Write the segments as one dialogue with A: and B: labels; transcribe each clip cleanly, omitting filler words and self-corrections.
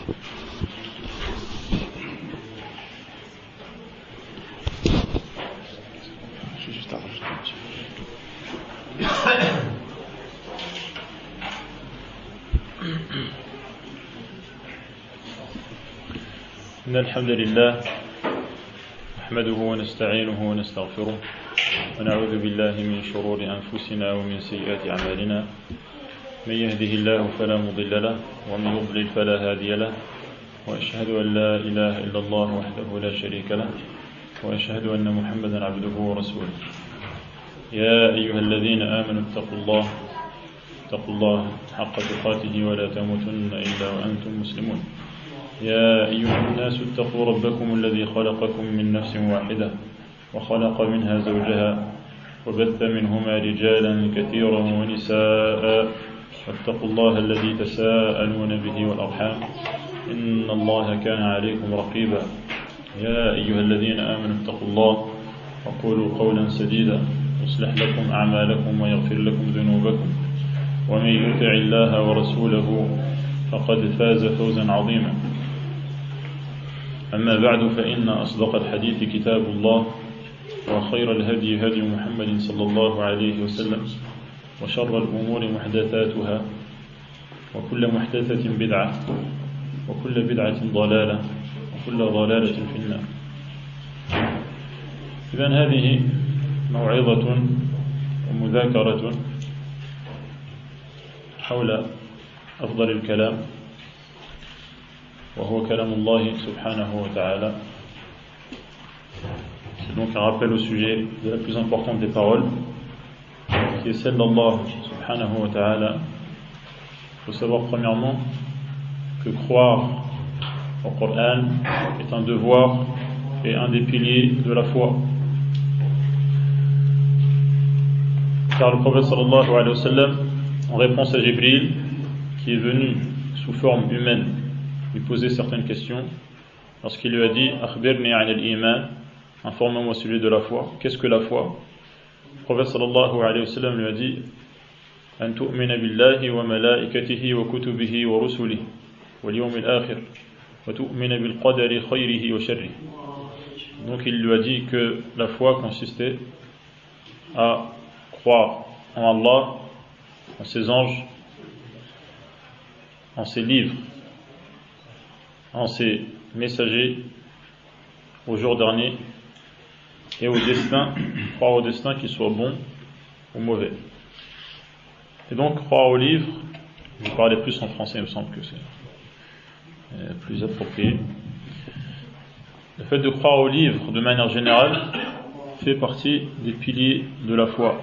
A: J'ai juste à rajouter un petit peu.
B: إن الحمد لله نحمده ونستعينه ونستغفره ونعوذ بالله من شرور أنفسنا ومن سيئات أعمالنا من يهده الله فلا مضل له ومن يضلل فلا هادي له وأشهد أن لا إله إلا الله وحده لا شريك له وأشهد أن محمدا عبده ورسوله يا أيها الذين آمنوا اتقوا الله حق تقاته ولا تموتن إلا وأنتم مسلمون يا أيها الناس اتقوا ربكم الذي خلقكم من نفس واحدة وخلق منها زوجها وبث منهما رجالا كثيرا ونساء واتقوا الله الذي تساءلون به والأرحام إن الله كان عليكم رقيبا يا أيها الذين آمنوا اتقوا الله وقولوا قولا سديدا يصلح لكم أعمالكم ويغفر لكم ذنوبكم ومن يطع الله ورسوله فقد فاز فوزا عظيما أما بعد فإن أصدق الحديث كتاب الله وخير الهدي هدي محمد صلى الله عليه وسلم وشر الأمور محدثاتها وكل محدثة بدعة وكل بدعة ضلالة وكل ضلالة في النار. إذن هذه موعظة ومذاكرة حول أفضل الكلام وهو كلام الله سبحانه وتعالى. C'est donc un rappel au sujet de la plus importante des paroles, qui est celle d'Allah subhanahu wa ta'ala. Il faut savoir premièrement que croire au Coran est un devoir et un des piliers de la foi. Car le prophète sallallahu alayhi wa sallam, en réponse à Jibril, qui est venu sous forme humaine lui poser certaines questions, lorsqu'il lui a dit « Akhbirni an al-iman » informe-moi au sujet de la foi. Qu'est-ce que la foi? Le prophète sallallahu alayhi wa sallam lui a dit An tu'mina billahi wa malaikatihi wa kutubihi wa rusulihi wal yawmil akhir wa tu'mina bil qadari khayrihi wa sharrihi. Donc il lui a dit que la foi consistait à croire en Allah, en ses anges, en ses livres, en ses messagers, au jour dernier et au destin, croire au destin qu'il soit bon ou mauvais. Et donc croire au livre, je vais parler plus en français, il me semble que c'est plus approprié. Le fait de croire au livre de manière générale fait partie des piliers de la foi.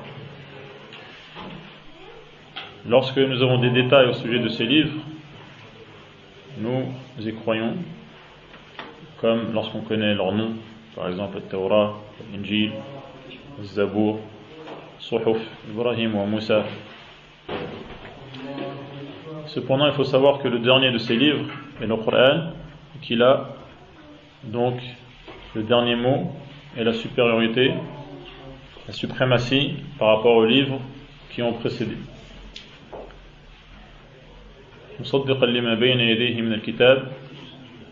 B: Lorsque nous avons des détails au sujet de ces livres, nous y croyons, comme lorsqu'on connaît leurs noms, par exemple le Torah, l'Injil, le Zabour, Suhuf, Ibrahim ou Moussa. Cependant, il faut savoir que le dernier de ces livres est le Coran, qu'il a donc le dernier mot et la supériorité, la suprématie par rapport aux livres qui ont précédé. مصدقا لما بين يديه من الكتاب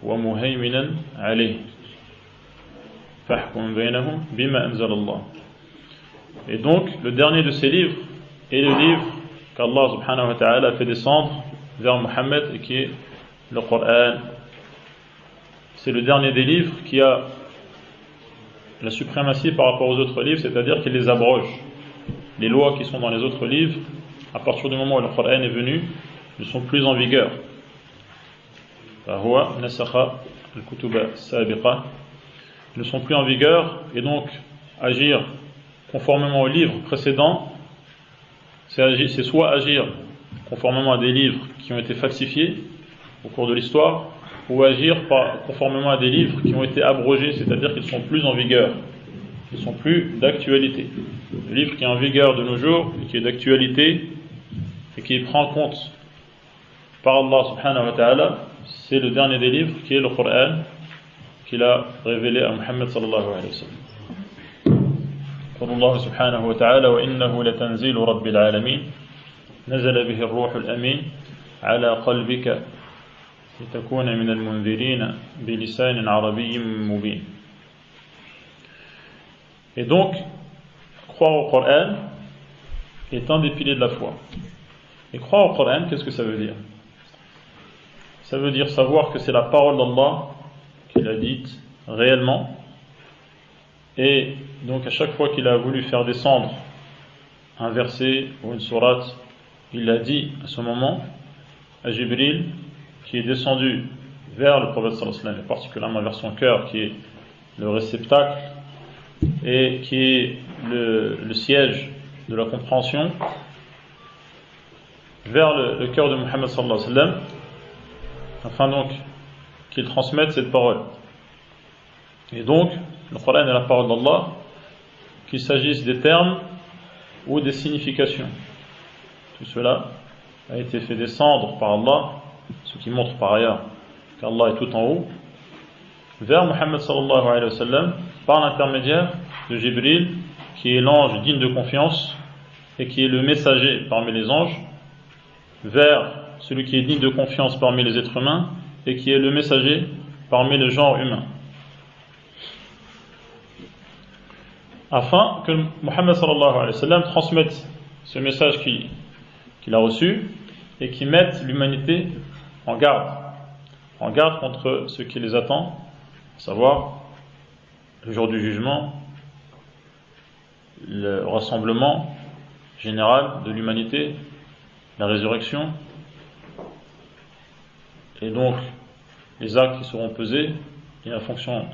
B: ومهيمنا عليه فاحكم بينهم بما أنزل الله. Et donc le dernier de ces livres est le livre qu'Allah subhanahu wa ta'ala a fait descendre vers Mohammed et qui est le Coran. C'est le dernier des livres qui a la suprématie par rapport aux autres livres, c'est-à-dire qu'il les abroge. Les lois qui sont dans les autres livres, à partir du moment où le Coran est venu, ne sont plus en vigueur. Ils ne sont plus en vigueur, et donc agir conformément aux livres précédents, c'est soit agir conformément à des livres qui ont été falsifiés au cours de l'histoire, ou agir conformément à des livres qui ont été abrogés, c'est-à-dire qu'ils ne sont plus en vigueur, ils ne sont plus d'actualité. Le livre qui est en vigueur de nos jours, et qui est d'actualité, et qui prend en compte par Allah subhanahu wa ta'ala, c'est le dernier des livres qui est le Coran qu'il a révélé à Muhammad sallallahu alayhi wa sallam. قال الله سبحانه وتعالى وإنه لتنزيل رب العالمين نزل به الروح الأمين على قلبك لتكون من المنذرين بلسان عربي مبين. Et donc, croire au Coran est un des piliers de la foi. Et croire au Coran, qu'est-ce que ça veut dire? Ça veut dire savoir que c'est la parole d'Allah qu'il a dite réellement. Et donc à chaque fois qu'il a voulu faire descendre un verset ou une sourate, il l'a dit à ce moment à Jibril, qui est descendu vers le prophète sallallahu alayhi wa sallam, et particulièrement vers son cœur, qui est le réceptacle et qui est le siège de la compréhension, vers le cœur de Muhammad sallallahu alayhi wa sallam, afin donc qu'il transmette cette parole. Et donc, le Coran est la parole d'Allah, qu'il s'agisse des termes ou des significations. Tout cela a été fait descendre par Allah, ce qui montre par ailleurs qu'Allah est tout en haut, vers Muhammad sallallahu alayhi wa sallam, par l'intermédiaire de Jibril, qui est l'ange digne de confiance et qui est le messager parmi les anges, vers celui qui est digne de confiance parmi les êtres humains et qui est le messager parmi le genre humain. Afin que Muhammad sallallahu alayhi wa sallam transmette ce message qu'il a reçu et qui mette l'humanité en garde contre ce qui les attend, à savoir le jour du jugement, le rassemblement général de l'humanité, la résurrection, et donc les actes qui seront pesés et en fonction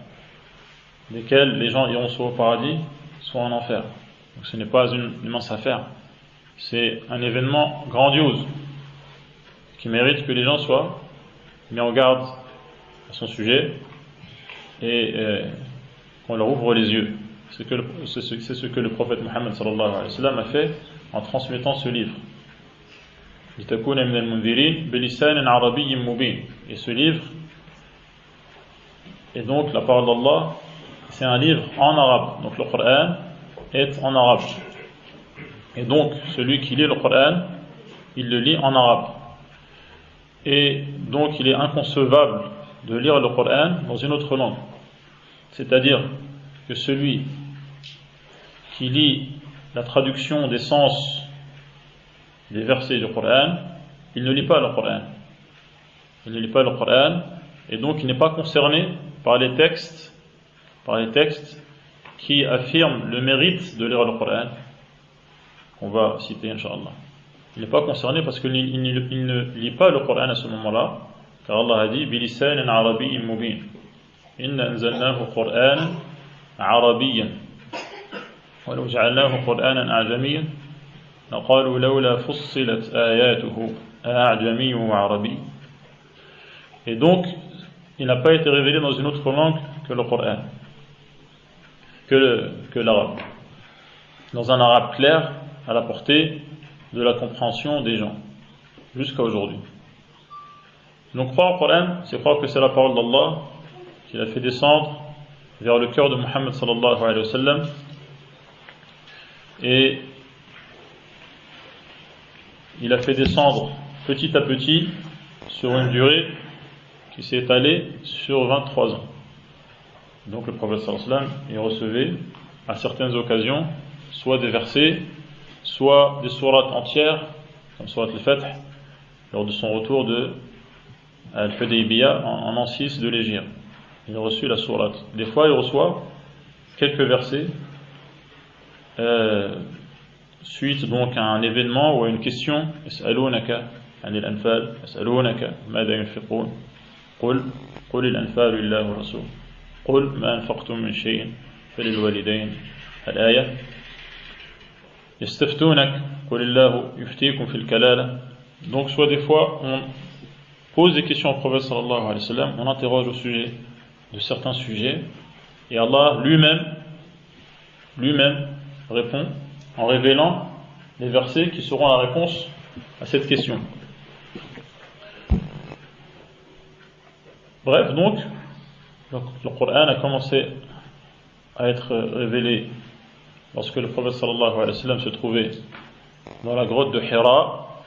B: desquels les gens iront soit au paradis, soit en enfer. Donc ce n'est pas une immense affaire, c'est un événement grandiose qui mérite que les gens soient mis en garde à son sujet et qu'on leur ouvre les yeux. C'est ce que le prophète Muhammad sallallahu alayhi wa sallam a fait en transmettant ce livre. Et ce livre est donc la parole d'Allah. C'est un livre en arabe, donc le Coran est en arabe. Et donc celui qui lit le Coran, il le lit en arabe. Et donc il est inconcevable de lire le Coran dans une autre langue. C'est-à-dire que celui qui lit la traduction des sens des versets du Coran, il ne lit pas le Coran. Il ne lit pas le Coran, et donc il n'est pas concerné par les textes qui affirment le mérite de lire le Coran, qu'on va citer Inch'Allah. Il n'est pas concerné parce qu'il ne lit pas le Coran à ce moment-là, car Allah a dit bilisanin arabiyyin mubin, inna anzalnahu Qur'anan arabiyyan wa law ja'alnahu Qur'anan a'jamiyyan laqalu lawla fussilat ayatuhu a'jamiyyun wa arabiy. Et donc il n'a pas été révélé dans une autre langue que le Coran, que l'arabe, dans un arabe clair à la portée de la compréhension des gens jusqu'à aujourd'hui. Donc croire au Coran, c'est croire que c'est la parole d'Allah qu'il a fait descendre vers le cœur de Muhammad sallallahu alayhi wa sallam, et il a fait descendre petit à petit sur une durée qui s'est étalée sur 23 ans. Donc le prophète sallallahu alayhi wa sallam, il recevait à certaines occasions soit des versets, soit des sourates entières, comme sourate al-Fath, lors de son retour de Al-Hudaybiyah en an 6 de l'Hégire. Il a reçu la sourate. Des fois, il reçoit quelques versets suite donc à un événement ou à une question. Yas'alunaka 'anil anfal, yas'alunaka madha yunfiqun, qul al-anfal lillahi wa rasul, qul ma anfaqtum min shay'in falil walidayn, al-aya. Yastaftunak qul illahu yuftikum fil kalala. Donc soit des fois on pose des questions au prophète sallallahu alayhi wa sallam, on interroge au sujet de certains sujets, et Allah lui-même répond en révélant les versets qui seront la réponse à cette question. Bref, donc le Coran a commencé à être révélé lorsque le prophète sallallahu alayhi wa sallam se trouvait dans la grotte de Hira,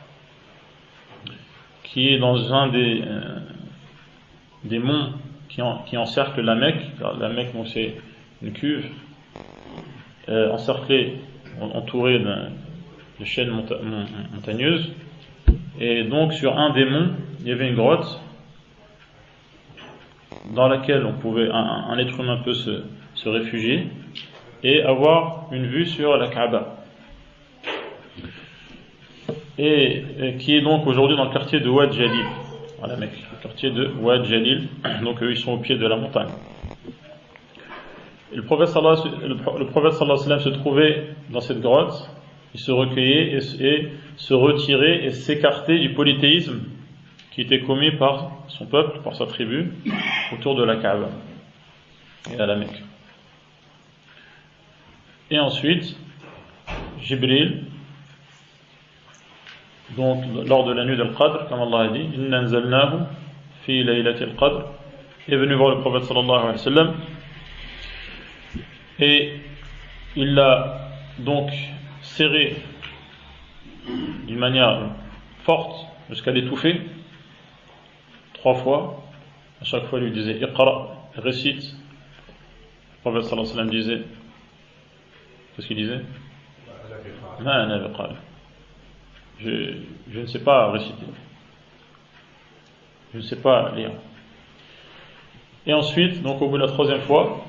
B: qui est dans un des des monts qui encerclent la Mecque. Car la Mecque, donc, c'est une cuve encerclée, entourée de chaînes montagneuses. Et donc sur un des monts, il y avait une grotte dans laquelle un être humain peut se réfugier et avoir une vue sur la Kaaba. Et qui est donc aujourd'hui dans le quartier de Ouad Jalil, à la Mecque, le quartier de Ouad Jalil. Donc eux, ils sont au pied de la montagne. Et le prophète sallallahu alayhi wa sallam se trouvait dans cette grotte. Il se recueillait et se retirait et s'écartait du polythéisme qui était commis par son peuple, par sa tribu, autour de la Kaaba et à la Mecque. Et ensuite, Jibril, donc lors de la nuit d'Al-Qadr, comme Allah a dit, Inna anzalnahu fi laylati al-Qadr, est venu voir le prophète sallallahu alayhi wa sallam et il l'a donc serré d'une manière forte jusqu'à l'étouffer 3 fois. À chaque fois, il lui disait Iqra, récite. Le prophète sallallahu alayhi wa sallam disait, qu'est-ce qu'il disait? Ma ana biqari. Je ne sais pas réciter. Je ne sais pas lire. Et ensuite, donc au bout de la 3e fois,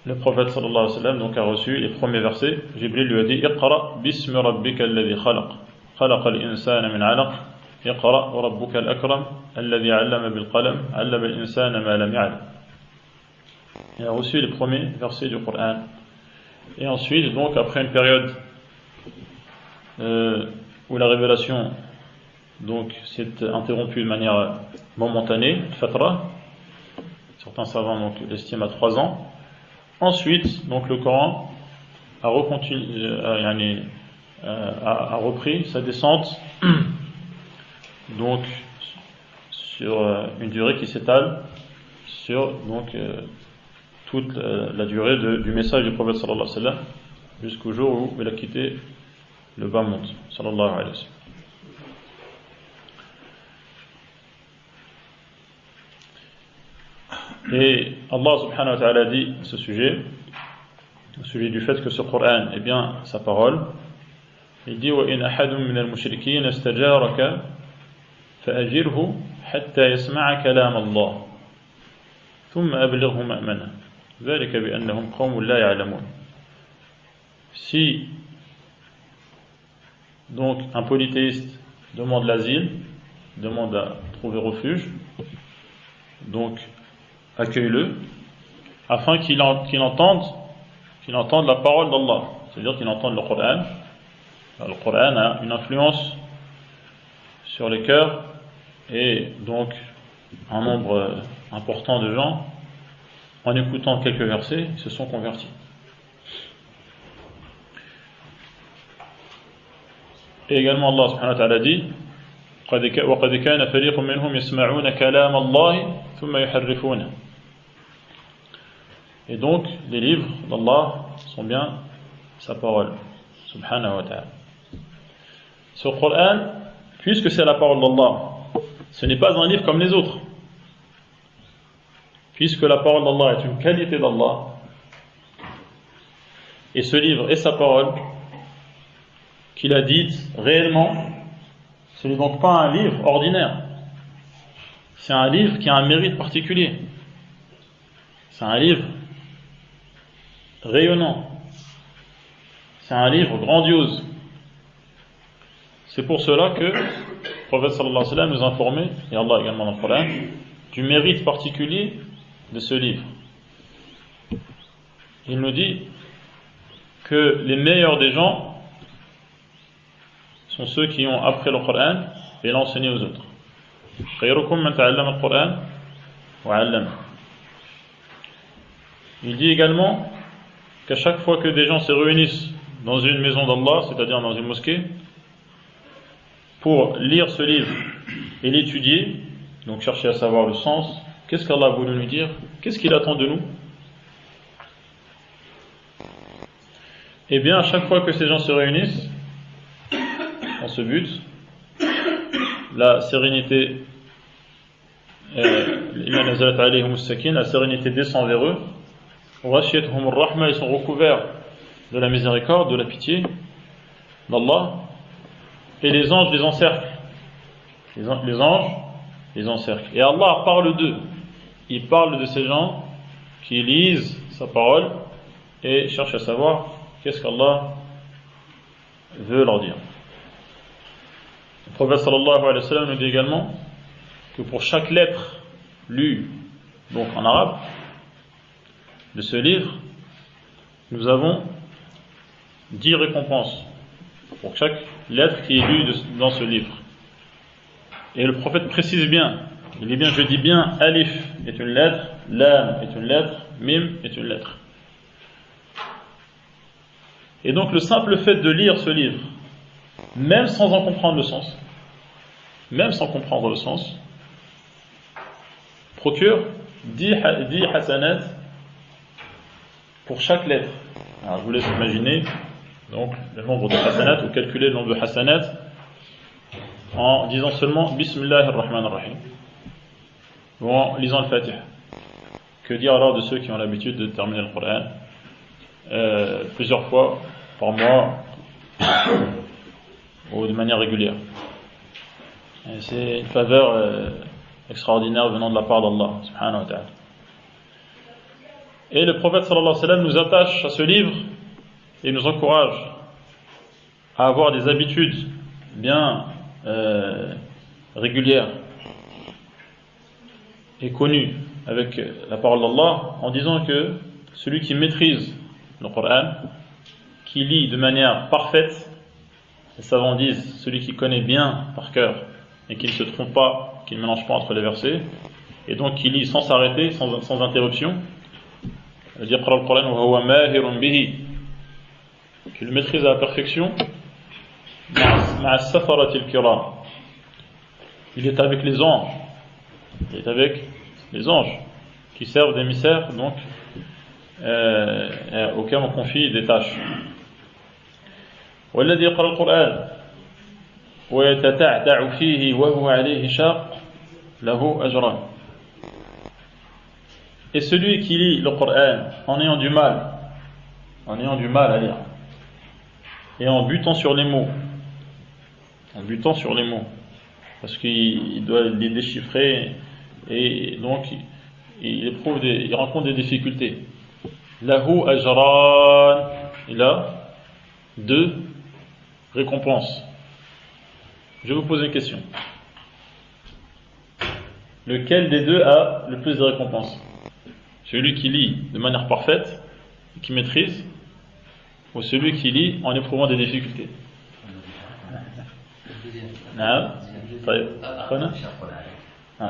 B: le prophète sallallahu alayhi wa sallam donc a reçu les premiers versets. Jibril lui a dit Iqra bismi rabbika alladhi khalaq khalaqa al-insana min 'alaq Iqra wa rabbuka al-akram alladhi 'allama bil qalam 'allama al-insana ma lam ya'lam. Il a reçu les premiers versets du Coran. Et ensuite, donc après une période où la révélation donc s'est interrompue de manière momentanée, fatra, certains savants donc l'estiment à 3 ans. Ensuite, donc le Coran a repris sa descente donc sur une durée qui s'étale sur donc toute la durée du message du prophète sallallahu alayhi wa sallam jusqu'au jour où il a quitté le bas monde sallallahu alayhi wa sallam. Et Allah subhanahu wa ta'ala dit à ce sujet, au sujet du fait que ce Coran est bien sa parole, il dit وَإِنْ أَحَدٌ مِّنَ الْمُشْرِكِينَ اسْتَجَارَكَ فَأَجِرْهُ حَتَّى يَسْمَعَ كَلَامَ اللَّهِ ثُمَّ أَبْلِغْهُ مَأْمَنَهُ ذَلِكَ بِأَنَّهُمْ قَوْمٌ لَا يَعْلَمُونَ. Si donc un polythéiste demande l'asile, demande à trouver refuge, donc accueille-le, afin qu'il entende la parole d'Allah, c'est-à-dire qu'il entende le Coran. Le Coran a une influence sur les cœurs, et donc un nombre important de gens, en écoutant quelques versets, se sont convertis. Et également Allah subhanahu wa ta'ala dit وَقَدْ كَانَ فَرِيقٌ مِّنْهُمْ يَسْمَعُونَ كَلَامَ اللَّهِ ثُمَّ يُحَرِّفُونَهُ. Et donc les livres d'Allah sont bien sa parole subhanahu wa ta'ala. Ce Coran, puisque c'est la parole d'Allah, ce n'est pas un livre comme les autres. Puisque la parole d'Allah est une qualité d'Allah, et ce livre est sa parole qu'il a dite réellement, ce n'est donc pas un livre ordinaire. C'est un livre qui a un mérite particulier. C'est un livre rayonnant. C'est un livre grandiose. C'est pour cela que le prophète sallallahu alayhi wa sallam nous a informé, et Allah également dans le Coran, du mérite particulier de ce livre. Il nous dit que les meilleurs des gens sont ceux qui ont appris le Coran et l'ont enseigné aux autres. خيركم من تعلم القرآن وعلمه. Il dit également qu'à chaque fois que des gens se réunissent dans une maison d'Allah, c'est-à-dire dans une mosquée, pour lire ce livre et l'étudier, donc chercher à savoir le sens, qu'est-ce qu'Allah a voulu nous dire, qu'est-ce qu'il attend de nous, et bien à chaque fois que ces gens se réunissent dans ce but, la sérénité la sérénité descend vers eux. Ils sont recouverts de la miséricorde, de la pitié d'Allah, et les anges les encerclent. Les anges les encerclent. Et Allah parle d'eux. Il parle de ces gens qui lisent sa parole et cherchent à savoir qu'est-ce qu'Allah veut leur dire. Le prophète sallallahu alayhi wa sallam nous dit également que pour chaque lettre lue donc en arabe de ce livre, nous avons 10 récompenses pour chaque lettre qui est lue dans ce livre. Et le prophète précise bien, il dit bien, je dis bien, alif est une lettre, lam est une lettre, mim est une lettre. Et donc le simple fait de lire ce livre, même sans en comprendre le sens, procure 10 hasanat pour chaque lettre. Alors je vous laisse imaginer donc le nombre de hasanat ou calculer le nombre de hasanat en disant seulement Bismillahir Rahmanir Rahim ou en lisant le Fatiha. Que dire alors de ceux qui ont l'habitude de terminer le Coran plusieurs fois par mois ou de manière régulière? Et c'est une faveur extraordinaire venant de la part d'Allah subhanahu wa ta'ala. Et le prophète sallallahu alayhi wa sallam nous attache à ce livre et nous encourage à avoir des habitudes bien régulières et connues avec la parole d'Allah, en disant que celui qui maîtrise le Coran, qui lit de manière parfaite, les savants disent celui qui connaît bien par cœur et qui ne se trompe pas, qui ne mélange pas entre les versets, et donc qui lit sans s'arrêter, sans interruption, yaqra al-Quran wa huwa mahirun bihi, qui le maîtrise à la perfection, ma'a as-safarati al-kiram, il est avec les anges, qui servent d'émissaires donc auxquels on confie des tâches. والذي يقرأ القرآن ويتتعتع فيه وهو عليه شاق له أجران. Et celui qui lit le Coran en ayant du mal à lire et en butant sur les mots, parce qu'il doit les déchiffrer et donc il rencontre des difficultés. Lahu ajran, il a 2 récompenses. Je vais vous poser une question. Lequel des 2 a le plus de récompenses? Celui qui lit de manière parfaite, qui maîtrise, ou celui qui lit en éprouvant des difficultés?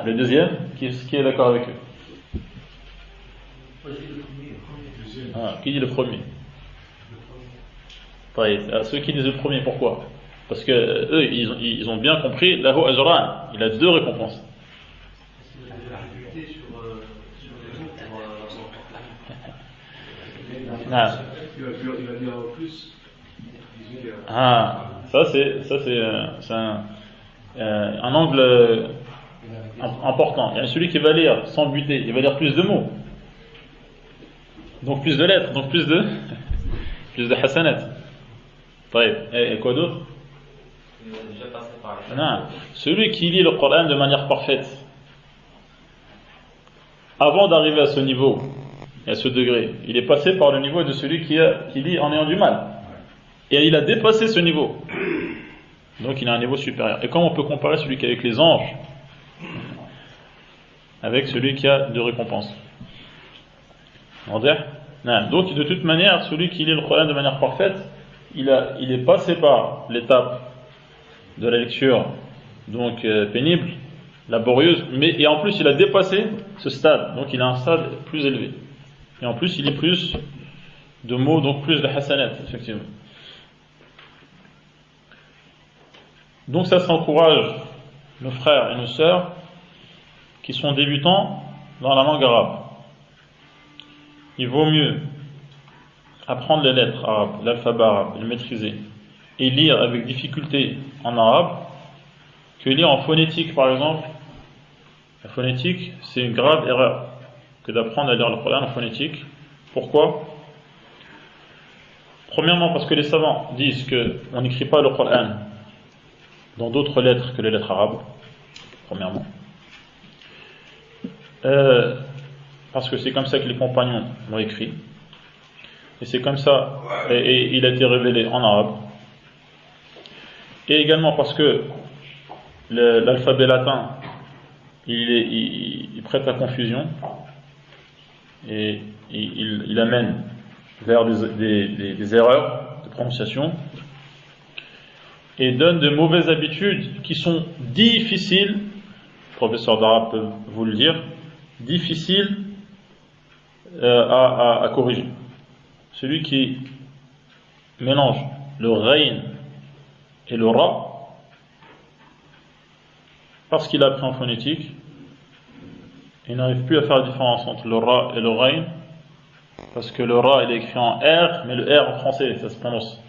B: Le deuxième, qui est d'accord avec eux? Qui dit le premier? Ceux qui disent le premier, pourquoi? Parce que eux, ils ont bien compris, lahu ajran, il a 2 récompenses. Il va dire plus. Ça c'est un angle important. Il y a celui qui va lire sans buter, il va lire plus de mots, donc plus de lettres, donc plus de hasanat. Et quoi d'autre? Celui qui lit le Coran de manière parfaite, avant d'arriver à ce niveau et à ce degré, il est passé par le niveau de celui qui lit en ayant du mal, et il a dépassé ce niveau, donc il a un niveau supérieur. Et comment on peut comparer celui qui est avec les anges avec celui qui a 2 récompenses? Donc de toute manière, celui qui lit le Coran de manière parfaite, il est passé par l'étape de la lecture donc pénible, laborieuse, et en plus il a dépassé ce stade, donc il a un stade plus élevé, et en plus il lit plus de mots, donc plus de hasanat, effectivement. Donc ça encourage nos frères et nos sœurs qui sont débutants dans la langue arabe. Il vaut mieux apprendre les lettres arabes, l'alphabet arabe, le maîtriser, et lire avec difficulté en arabe, que lire en phonétique par exemple, La phonétique, c'est une grave erreur que d'apprendre à lire le Coran en phonétique. Pourquoi? Premièrement, parce que les savants disent qu'on n'écrit pas le Coran dans d'autres lettres que les lettres arabes. Premièrement. Parce que c'est comme ça que les compagnons l'ont écrit. Et c'est comme ça, et il a été révélé en arabe. Et également parce que l'alphabet latin, il prête à confusion et il amène vers des erreurs de prononciation et donne de mauvaises habitudes qui sont difficiles, le professeur d'arabe peut vous le dire, difficiles à corriger. Celui qui mélange le rayn et le ra, parce qu'il a appris en phonétique, il n'arrive plus à faire la différence entre le ra et le rayn, parce que le ra il est écrit en R, mais le R en français ça se prononce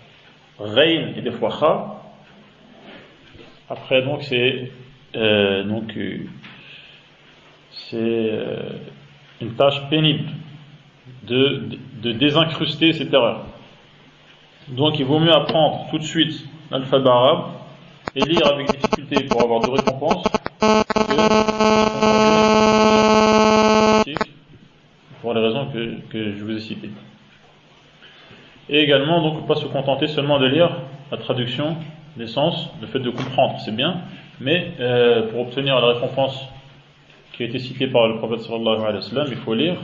B: rayn et des fois kha. Après donc c'est une tâche pénible de désincruster cette erreur. Donc il vaut mieux apprendre tout de suite l'alphabet arabe et lire avec difficulté pour avoir de récompenses que pour les raisons que je vous ai citées. Et également, donc, pas se contenter seulement de lire la traduction, les sens, le fait de comprendre, c'est bien, mais pour obtenir la récompense qui a été citée par le prophète sallallahu alayhi wa sallam, il faut lire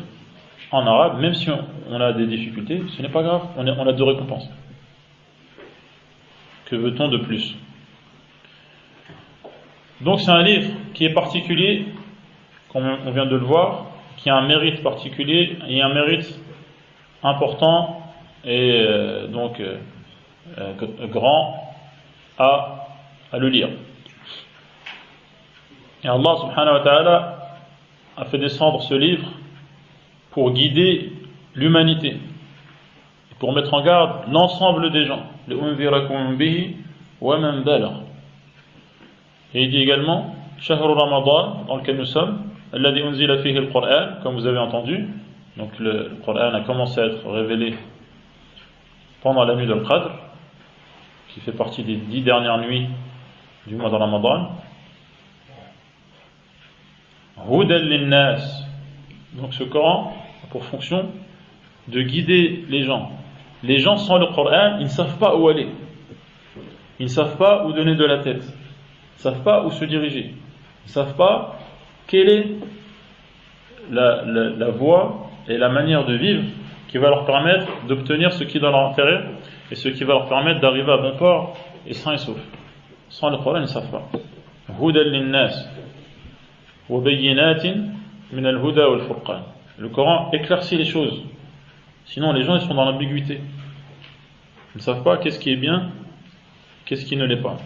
B: en arabe, même si on a des difficultés, ce n'est pas grave, on a deux récompenses. Que veut-on de plus? Donc c'est un livre qui est particulier, comme on vient de le voir, qui a un mérite particulier et un mérite important et grand à le lire. Et Allah subhanahu wa ta'ala a fait descendre ce livre pour guider l'humanité, pour mettre en garde l'ensemble des gens. Et il dit également Shahr Ramadan, dans lequel nous sommes, alladhi unzila fihi al-Qur'an, comme vous avez entendu. Donc le Qur'an a commencé à être révélé pendant la nuit de Qadr, qui fait partie des 10 dernières nuits du mois de Ramadan. Hudan lin-nas. Donc ce Coran a pour fonction de guider les gens. Les gens sans le Coran, ils ne savent pas où aller. Ils ne savent pas où donner de la tête. Ils ne savent pas où se diriger. Ils ne savent pas quelle est la voie et la manière de vivre qui va leur permettre d'obtenir ce qui est dans leur intérêt et ce qui va leur permettre d'arriver à bon port et sain et sauf. Sans le Coran, ils ne savent pas. Hudan lin-nas wa bayyinatin min al-huda wal-furqan. Le Coran éclaircit les choses. Sinon, les gens ils sont dans l'ambiguïté. Ils ne savent pas qu'est-ce qui est bien, qu'est-ce qui ne l'est pas.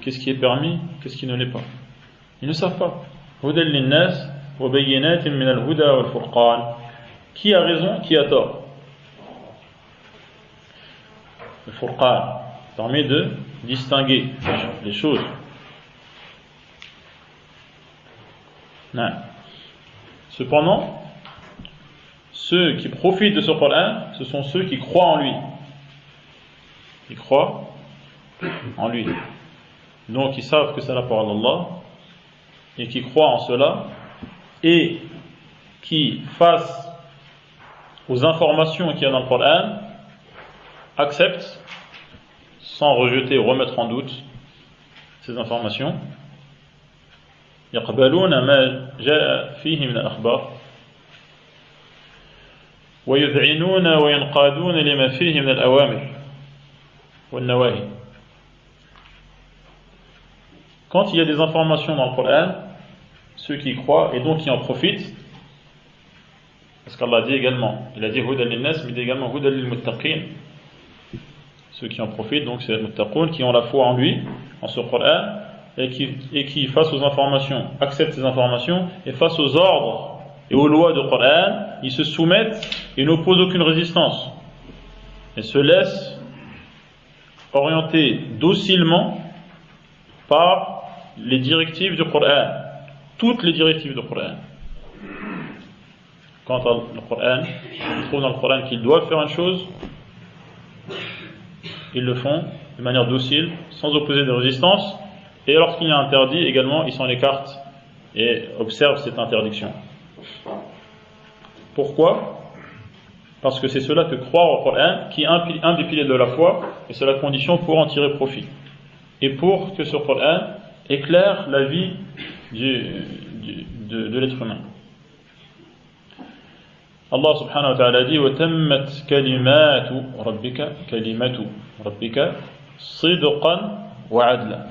B: Qu'est-ce qui est permis, qu'est-ce qui ne l'est pas. Ils ne savent pas. Hudan lin-nas wa bayyinatin min al-huda wal-furqan. Qui a raison, qui a tort? Le Furqan permet de distinguer les choses. Non. Cependant, ceux qui profitent de ce Coran, ce sont ceux qui croient en lui. Ils croient en lui. Donc ils savent que c'est la parole d'Allah et qui croient en cela et qui, face aux informations qu'il y a dans le Coran, acceptent sans rejeter ou remettre en doute ces informations. يقبلون ما جاء فيه من الأخبار ويذعنون وينقادون لما فيه من الأوامر والنواهي. Quand il y a des informations dans le Coran, ceux qui croient et donc qui en profitent, parce qu'Allah dit également, il a dit Hudan lin-nas, mais il dit également Hudan lil-muttaqin. Ceux qui en profitent, donc c'est les muttaqun, qui ont la foi en lui, en ce Coran, et qui face aux informations, acceptent ces informations, et face aux ordres et aux lois du Coran, ils se soumettent et n'opposent aucune résistance, et se laissent orienter docilement par les directives du Coran, toutes les directives du Coran. Quand le Coran, on trouve dans le Coran qu'ils doivent faire une chose, ils le font de manière docile, sans opposer de résistance, et lorsqu'il y a interdit également, ils s'en écartent et observent cette interdiction. Pourquoi? Parce que c'est cela que croire au Coran qui est un des piliers de la foi, et c'est la condition pour en tirer profit. Et pour que ce Coran éclaire la vie de l'être humain. Allah subhanahu wa ta'ala dit وَتَمَّتْ كَلِمَاتُ رَبِّكَ صِدْقًا وَعَدْلًا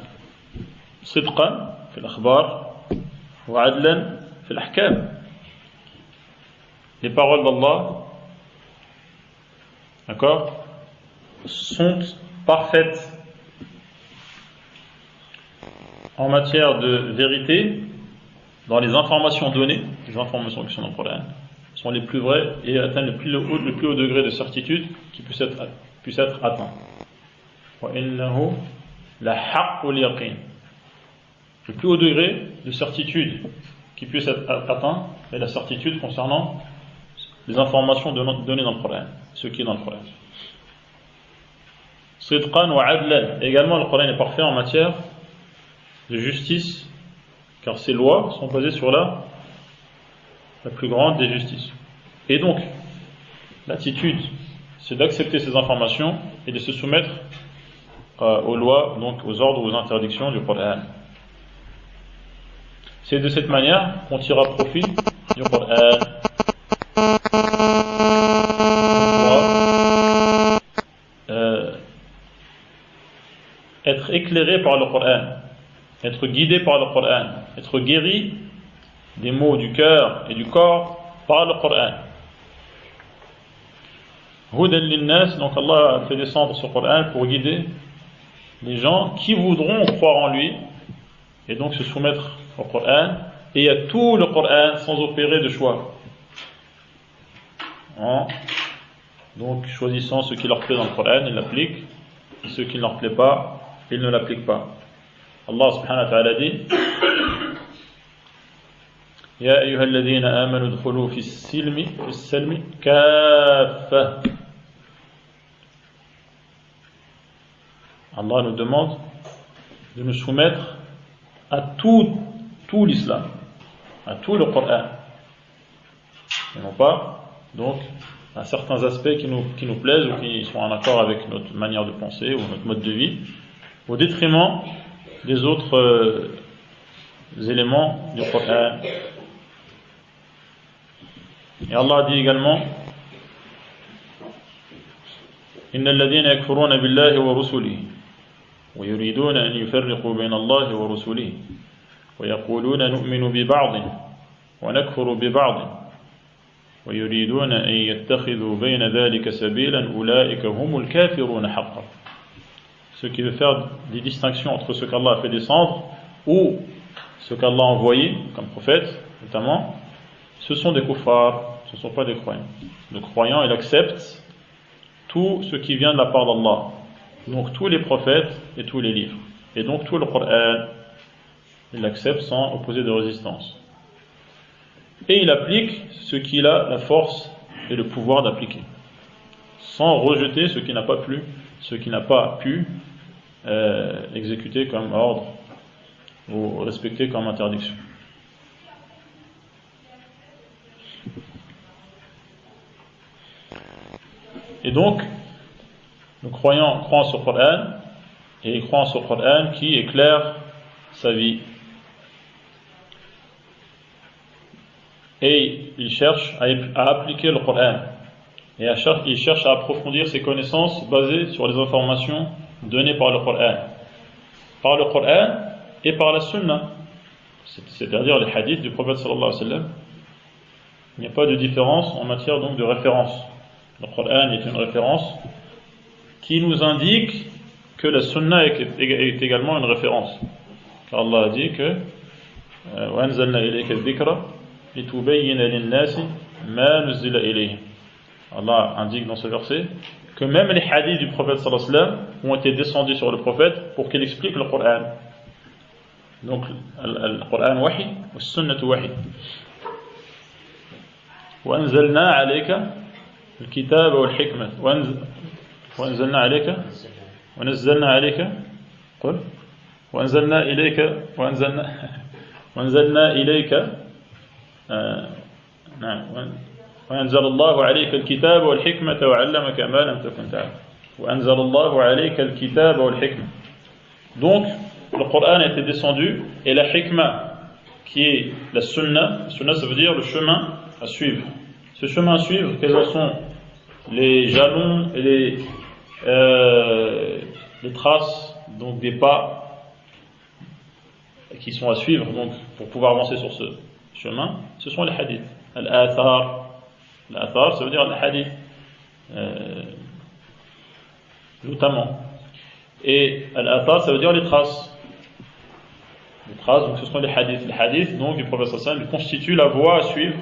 B: صِدْقًا في الأخبار وعدلا في الأحكام. Les paroles d'Allah, d'accord, sont parfaites en matière de vérité dans les informations données, les informations qui sont dans le Coran sont les plus vraies et atteignent le plus haut degré de certitude qui puisse être atteint. وَإِنَّهُ لَحَقُّ الْيَقِينِ. Le plus haut degré de certitude qui puisse être atteint est la certitude concernant les informations données dans le Coran, ce qui est dans le Coran. Sidqan wa adlan. Également, le Coran est parfait en matière de justice, car ces lois sont basées sur la plus grande des justices. Et donc, l'attitude, c'est d'accepter ces informations et de se soumettre aux lois, donc aux ordres, aux interdictions du Coran. C'est de cette manière qu'on tirera profit du Coran. Être éclairé par le Coran, être guidé par le Coran, être guéri des maux du cœur et du corps par le Coran. Hudan lin-nas, donc Allah a fait descendre ce Coran pour guider les gens qui voudront croire en lui et donc se soumettre au Coran et à tout le Coran sans opérer de choix. Donc choisissant ce qui leur plaît dans le Coran, ils l'appliquent, et ce qui ne leur plaît pas, ils ne l'appliquent pas. Allah subhanahu wa ta'ala dit Ya ayyuha alladhina amanu udkhulu fi as-silmi kaffa. Allah nous demande de nous soumettre à tout l'islam, à tout le Coran, et non pas donc à certains aspects qui nous plaisent ou qui sont en accord avec notre manière de penser ou notre mode de vie, au détriment des autres éléments du Coran. Et Allah dit également Inna alladhina yakfuruna billahi wa rusulihi wa yuriduna an yufarriqu bayna Allahi wa rusulihi wa yaquluna nu'minu bi ba'din wa nakfuru bi ba'din wa yuriduna an yattakhidhu bayna dhalika sabilan ulaika humul kafiruna haqqan. Ceux qui veulent faire des distinctions entre ce qu'Allah a fait descendre ou ce qu'Allah a envoyé comme prophète, notamment, ce sont des kuffars, ce ne sont pas des croyants. Le croyant, il accepte tout ce qui vient de la part d'Allah, donc tous les prophètes et tous les livres, et donc tout le Coran, il l'accepte sans opposer de résistance. Et il applique ce qu'il a la force et le pouvoir d'appliquer, sans rejeter ce qui n'a pas plu, ce qui n'a pas pu exécuter comme ordre ou respecter comme interdiction. Et donc, le croyant croit en ce Coran et il croit en ce Coran qui éclaire sa vie. Et il cherche à appliquer le Coran et il cherche à approfondir ses connaissances basées sur les informations données par le Coran et par la Sunna, c'est-à-dire les hadiths du prophète sallallahu alayhi wa sallam. Il n'y a pas de différence en matière donc de référence. Le Coran est une référence qui nous indique que la Sunna est également une référence. Car Allah a dit que وَأَنزَلْنَا إِلَيْكَ الذِّكْرَ لِتُبَيِّنَ لِلنَّاسِ مَا نُزِّلَ إِلَيْهِمْ. Allah indique dans ce verset que même les hadiths du prophète sallallahu alayhi wa sallam ont été descendus sur le prophète pour qu'il explique le Coran. Donc le Coran wahi, le sunnah wahi. وأنزلنا عليك الكتاب والحكمة وأنزلنا عليك ونزلنا عليك قل وأنزلنا إليك وأنزلنا إليك نعم وأنزل الله عليك الكتاب والحكمة وعلمك ما لم تكن تعلم وأنزل الله عليك الكتاب والحكمة. Donc le Coran a été descendu et la hikmah qui est la sunna ça veut dire le chemin à suivre. Ce chemin à suivre, quels sont les jalons et les traces, donc des pas qui sont à suivre donc, pour pouvoir avancer sur ce chemin, ce sont les hadiths. Al-athar, ça veut dire les hadiths, notamment. Et al-athar, ça veut dire les traces. Les traces, donc ce sont les hadiths. Les hadiths, donc, du prophète sallallahu alayhi wa sallam, constituent la voie à suivre,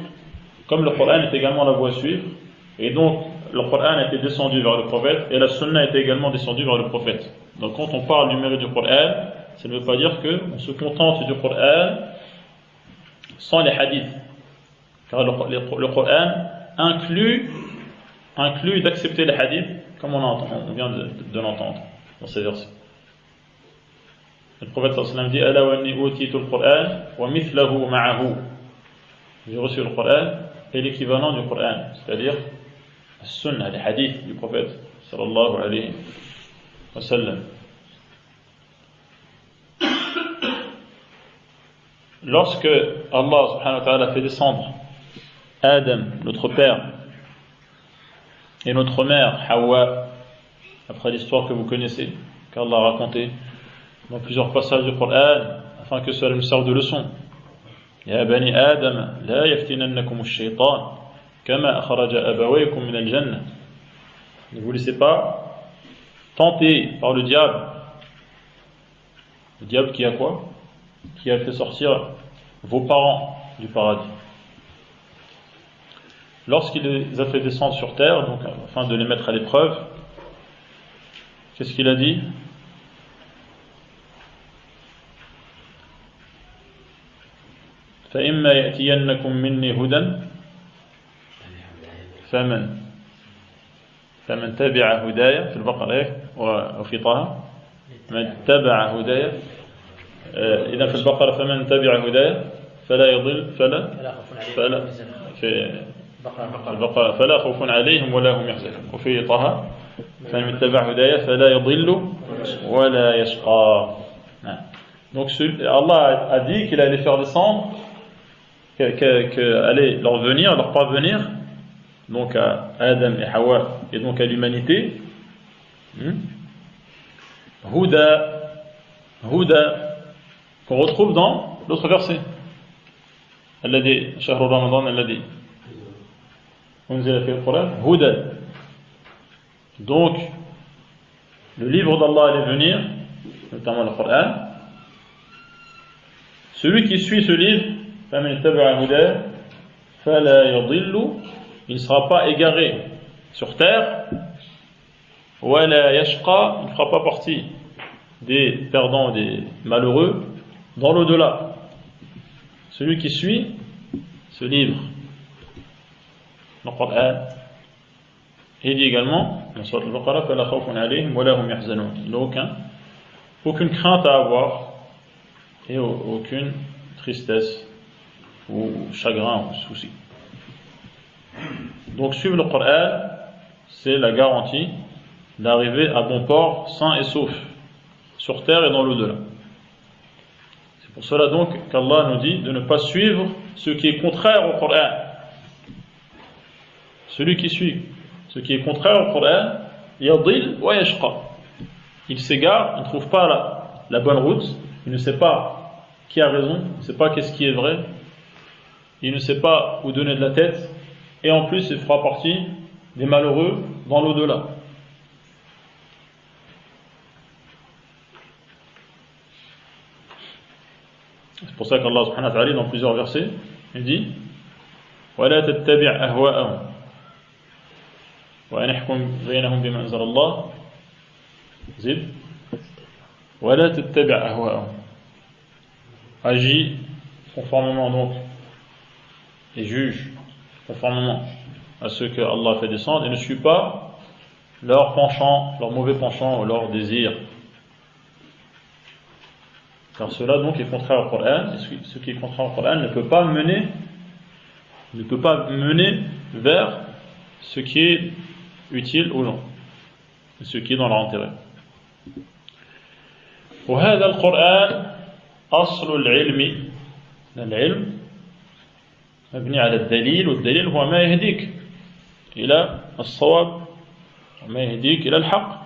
B: comme le Coran est également la voie à suivre. Et donc, le Coran a été descendu vers le prophète, et la sunna a été également descendue vers le prophète. Donc, quand on parle du mérite du Coran, ça ne veut pas dire qu'on se contente du Coran sans les hadiths. Car le Coran inclut d'accepter les hadiths, comme on vient de l'entendre dans ces versets. Le prophète sallallahu alayhi wa sallam dit Ala wa anni utitu al-Qur'an wa mithlahu ma'ahu. J'ai reçu le Coran et l'équivalent du Coran, c'est-à-dire la sunna, les hadiths du prophète sallallahu alayhi wa sallam. Lorsque Allah subhanahu wa ta'ala fait descendre Adam, notre père, et notre mère Hawa, après l'histoire que vous connaissez, qu'Allah a racontée dans plusieurs passages du Coran, afin que cela nous serve de leçon. Ya bani Adam, la yaftinannakum ash-shaytan, kama akhraja abawaykum min al-jannah. Ne vous laissez pas tenter par le diable. Le diable qui a quoi? Qui a fait sortir vos parents du paradis. Lorsqu'il les a fait descendre sur terre, donc afin de les mettre à l'épreuve, qu'est-ce qu'il a dit? فإما يأتينكم مني هدى فمن تبع هدايا في البقرة وفي طه من تبع هدايا إذا في البقرة فمن تبع هدايا فلا يضل فلا في البقرة فلا خوف عليهم ولا هم يحزنون وفي طه فمن تبع هدايا فلا يضل ولا يشقى. Donc Allah a dit qu'il allait faire descendre, que allait leur venir, leur parvenir, donc à Adam et Hawa, et donc à l'humanité, Huda, qu'on retrouve dans l'autre verset. Alladhi, Shahru Ramadan, Alladhi, Unzila fi al-Quran, Huda. Donc, le livre d'Allah allait venir, notamment le Coran. Celui qui suit ce livre, il ne sera pas égaré sur terre, il ne fera pas partie des perdants, des malheureux dans l'au-delà. Celui qui suit ce livre, le Coran, il dit également donc aucune crainte à avoir et aucune tristesse ou chagrin ou souci. Donc suivre le Coran, c'est la garantie d'arriver à bon port, sain et sauf, sur terre et dans l'au-delà. C'est pour cela donc qu'Allah nous dit de ne pas suivre ce qui est contraire au Coran. Celui qui suit ce qui est contraire au Coran, yadil wa yashqa. Il s'égare, il ne trouve pas la bonne route, il ne sait pas qui a raison, il ne sait pas qu'est-ce qui est vrai, il ne sait pas où donner de la tête, et en plus il fera partie des malheureux dans l'au-delà. C'est pour ça qu'Allah subhanahu wa ta'ala dans plusieurs versets, il dit وَلَا تَتَّبِعْ أَهْوَاءَهُمْ وَأَنْ احْكُمْ بَيْنَهُمْ بِمَا أَنزَلَ اللَّهُ زِدْ وَلَا تَتَّبِعْ أَهْوَاءَهُمْ. agit conformément donc et juge conformément à ce que Allah fait descendre et ne suit pas leur penchant, leur mauvais penchant ou leur désir. Car cela donc est contraire au Coran, et ce qui est contraire au Coran ne peut pas mener vers ce qui est utile aux gens, ce qui est dans leur intérêt. وهذا القرآن أصل العلم مبني على الدليل والدليل هو ما يهديك إلى الصواب وما يهديك إلى الحق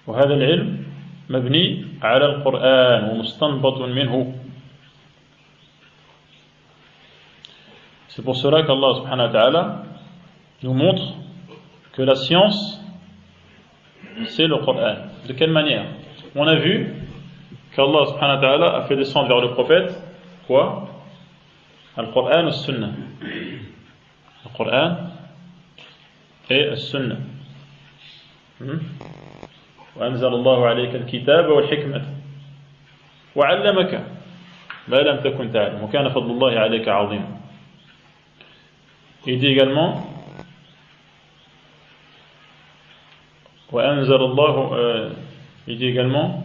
B: وهذا العلم مبني على القرآن ومستنبط منه. C'est pour cela qu'Allah subhanahu wa ta'ala nous montre que la science c'est le Coran. De quelle manière? On a vu qu'Allah subhanahu wa ta'ala a fait descendre vers le prophète quoi? Al-Qur'an et Al-Sunnah. Le Coran et Al-Sunnah. وأنزل الله عليك الكتاب والحكمة وعلمك ما لم تكن تعلم وكان فضل الله عليك عظيما. Il dit également وأنزل الله il dit également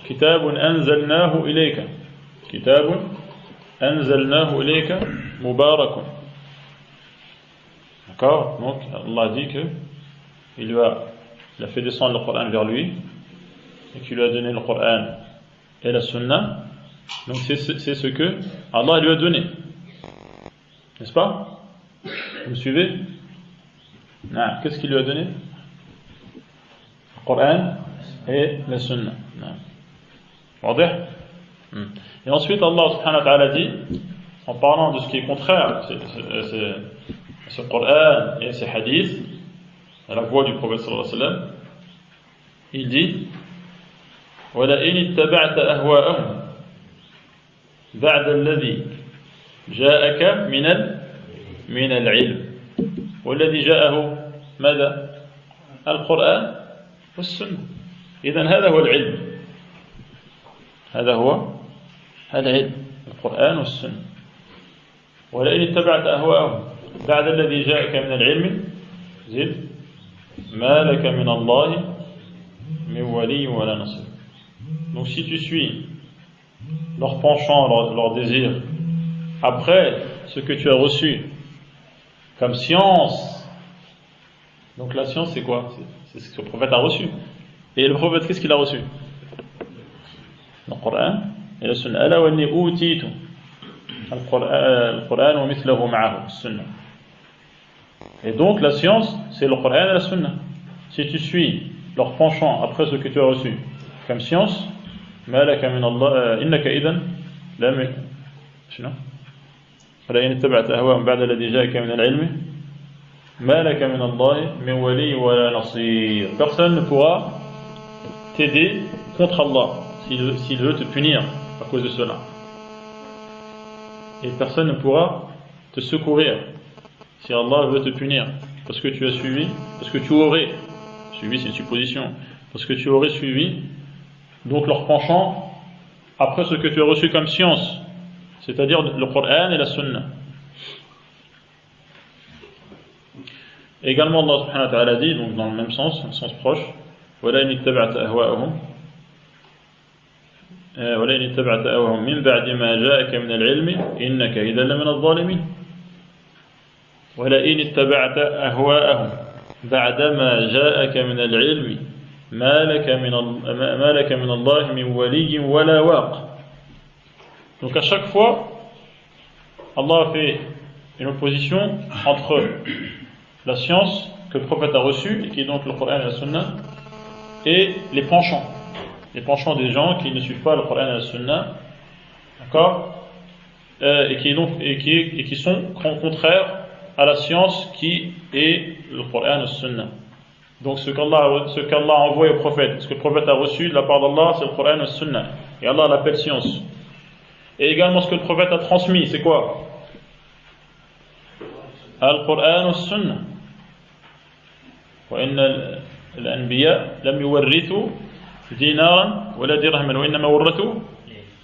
B: كتاب أنزلناه إليك كتاب أنزلناه إليك مبارك. D'accord? Donc Allah dit que il a fait descendre le Coran vers lui et qu'il lui a donné le Coran et la Sunna. Donc c'est ce que Allah lui a donné, n'est-ce pas? Vous me suivez? Non. Qu'est-ce qu'il lui a donné? Le Coran et la Sunna. واضح? Et ensuite Allah subhanahu wa ta'ala dit, en parlant de ce qui est contraire ce Coran et ces hadiths à la voix du prophète sallallahu alayhi wa sallam, il dit وَلَئِنِ اتَّبَعْتَ أَهْوَاءَهُمْ بَعْدَ الَّذِي جَاءَكَ من العلم والذي جاءه ماذا؟ القرآن والسنة. إذن هذا هو العلم، هذا هو العلم، القرآن والسنة. ولئن اتبعت أهواءهم بعد الذي جاءك من العلم زد ما لك من الله من ولي ولا نصير. Donc si tu suis leur penchant, leur désir après ce que tu as reçu comme science, donc la science c'est quoi? C'est ce que le prophète a reçu. Et le prophète, qu'est-ce qu'il a reçu? Le Coran et la Sunna. ألا وإني أوتيت القرآن ومثله معه السنة. Et donc la science c'est le Coran et la Sunna. Si tu suis leur penchant après ce que tu as reçu comme science, ما لك من الله إنك إذن لم شنو؟ ولئن اتبعت أهواءهم بعد الذي جاءك من العلم ما لك من الله من ولي ولا نصير. Personne ne pourra t'aider contre Allah s'il veut te punir à cause de cela. Et personne ne pourra te secourir si Allah veut te punir parce que tu as suivi, parce que tu aurais suivi, c'est une supposition, parce que tu aurais suivi donc leur penchant après ce que tu as reçu comme science, c'est-à-dire le Coran et la Sunna. Également Allah subhanahu wa ta'ala dit, donc dans le même sens, un sens proche, وَلَئِنِ اتَّبَعْتَ أَهْوَاءَهُمْ مِنْ بَعْدِ مَا جَاءَكَ مِنَ الْعِلْمِ إِنَّكَ إِذًا لَمِنَ الظَّالِمِينَ. وَلَئِنِ اتَّبَعْتَ أَهْوَاءَهُمْ بَعْدَ مَا جَاءَكَ مِنَ الْعِلْمِ ما لك من الله من ولي ولا واق. Donc à chaque fois Allah a fait une opposition entre la science que le prophète a reçue et qui est donc le Coran et la Sunna et les penchants des gens qui ne suivent pas le Coran et la Sunna, d'accord, et qui sont contraires à la science qui est le Coran et la Sunna. Donc ce qu'Allah a envoyé au prophète, ce que le prophète a reçu de la part d'Allah, c'est le Coran et la Sunna. Et Allah l'appelle science. Et également ce que le prophète a transmis, c'est quoi? Al-Qur'an wa Sunna. Wa inna al-anbiya lam yuwarrithu dinaran wa la dirhaman wa innama warrathu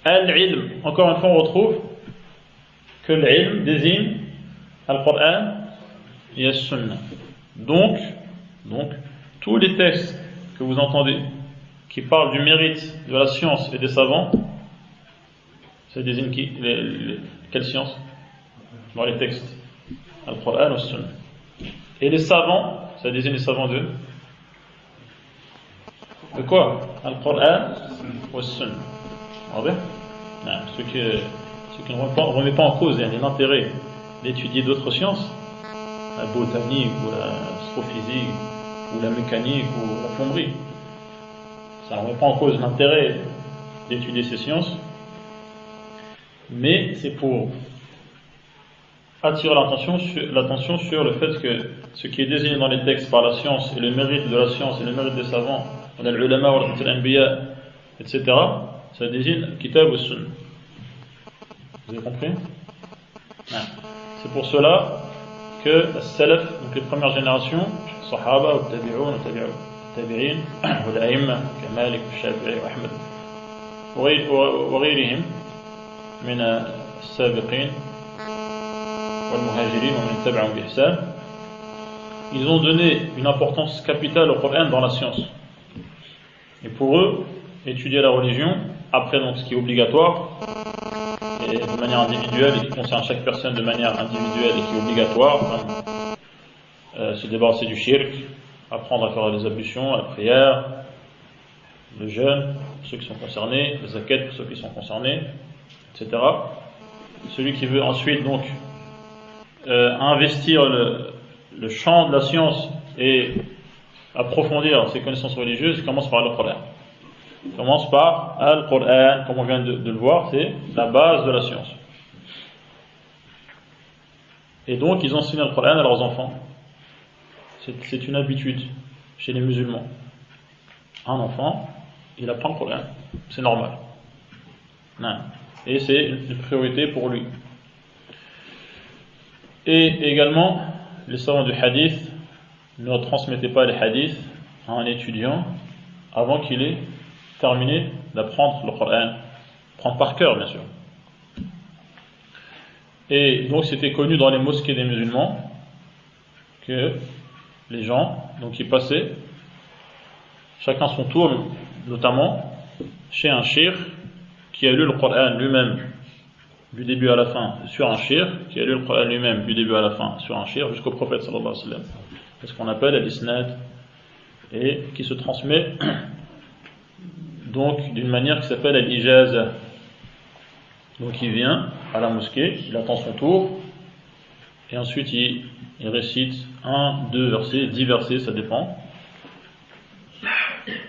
B: al-ilm. Encore une fois, on retrouve que l'ilm désigne al-Qur'an et al-Sunnah. Donc, tous les textes que vous entendez qui parlent du mérite de la science et des savants, ça désigne qui? Quelle science? Dans les textes, al-Qur'an ou al-Sunnah. Et les savants, ça désigne les savants de quoi? Al-Qur'an ou al-Sunnah. Ceux qui ne remettent pas en cause l'intérêt d'étudier d'autres sciences, la botanique ou l'astrophysique ou la mécanique ou la plomberie, ça ne remet pas en cause l'intérêt d'étudier ces sciences, mais c'est pour attirer l'attention sur le fait que ce qui est désigné dans les textes par la science et le mérite de la science et le mérite des savants, on a l'ulama wa al-anbiya, etc., ça désigne kitab ou sunnah. Vous avez compris? C'est pour cela que les salaf, donc les premières générations, sahaba, tabi'un, tabi'in, l'a'imma, Malik, Shafi'i, Ahmed, وغيرهم من السابقين والمهاجرين ومن تبعهم بإحسان, ils ont donné une importance capitale au Coran dans la science. Et pour eux, étudier la religion, après donc ce qui est obligatoire, et de manière individuelle, et qui concerne chaque personne de manière individuelle et qui est obligatoire, comme se débarrasser du shirk, apprendre à faire les ablutions, la prière, le jeûne, pour ceux qui sont concernés, les zakat pour ceux qui sont concernés, etc. Celui qui veut ensuite donc investir le champ de la science et approfondir ses connaissances religieuses, il commence par le Coran. Il commence par Al-Qur'an, comme on vient de le voir, c'est la base de la science. Et donc, ils enseignent le Qur'an à leurs enfants. C'est une habitude chez les musulmans. Un enfant, il apprend le Qur'an. C'est normal. Et c'est une priorité pour lui. Et également, les savants du hadith ne transmettaient pas les hadiths à un étudiant avant qu'il ait terminé d'apprendre le Qur'an. Prendre par cœur, bien sûr. Et donc c'était connu dans les mosquées des musulmans que les gens, donc ils passaient chacun son tour, notamment chez un shir qui a lu le Qur'an lui-même du début à la fin sur un shir, qui a lu le Qur'an lui-même du début à la fin sur un shir jusqu'au prophète sallallahu alayhi wa sallam. C'est ce qu'on appelle al-isnad, et qui se transmet donc d'une manière qui s'appelle al-ijaza. Donc il vient à la mosquée, il attend son tour, et ensuite il récite 1, 2 versets, 10 versets, ça dépend.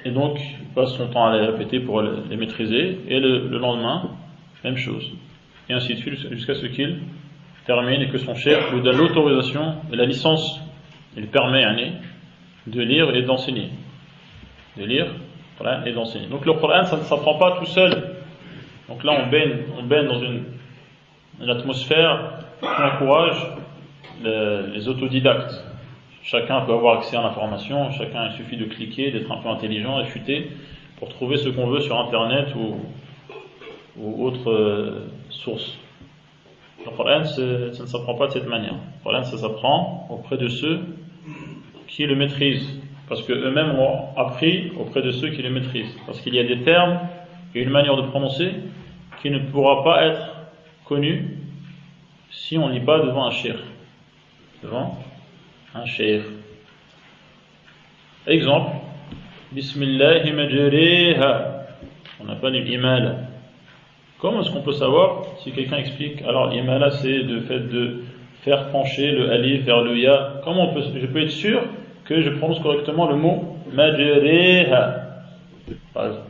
B: Et donc il passe son temps à les répéter pour les maîtriser, et le lendemain, même chose. Et ainsi de suite jusqu'à ce qu'il termine et que son cheikh lui donne l'autorisation et la licence, il lui permet de lire et d'enseigner. De lire et d'enseigner. Donc le Coran, ça ne s'apprend pas tout seul. Donc là on baigne dans une atmosphère qui encourage les autodidactes. Chacun peut avoir accès à l'information, il suffit de cliquer, d'être un peu intelligent et futé pour trouver ce qu'on veut sur internet ou autre source. Le Coran, ça ne s'apprend pas de cette manière. Le Coran, ça s'apprend auprès de ceux qui le maîtrisent, parce qu'eux-mêmes ont appris auprès de ceux qui le maîtrisent. Parce qu'il y a des termes et une manière de prononcer qui ne pourra pas être connue si on ne lit pas devant un cheikh. Devant un cheikh. Exemple, Bismillahi majriha. On appelle l'imala. Comment est-ce qu'on peut savoir si quelqu'un explique? Alors l'imala, c'est le fait de faire pencher le alif vers le ya. Comment je peux être sûr que je prononce correctement le mot majriha, par exemple?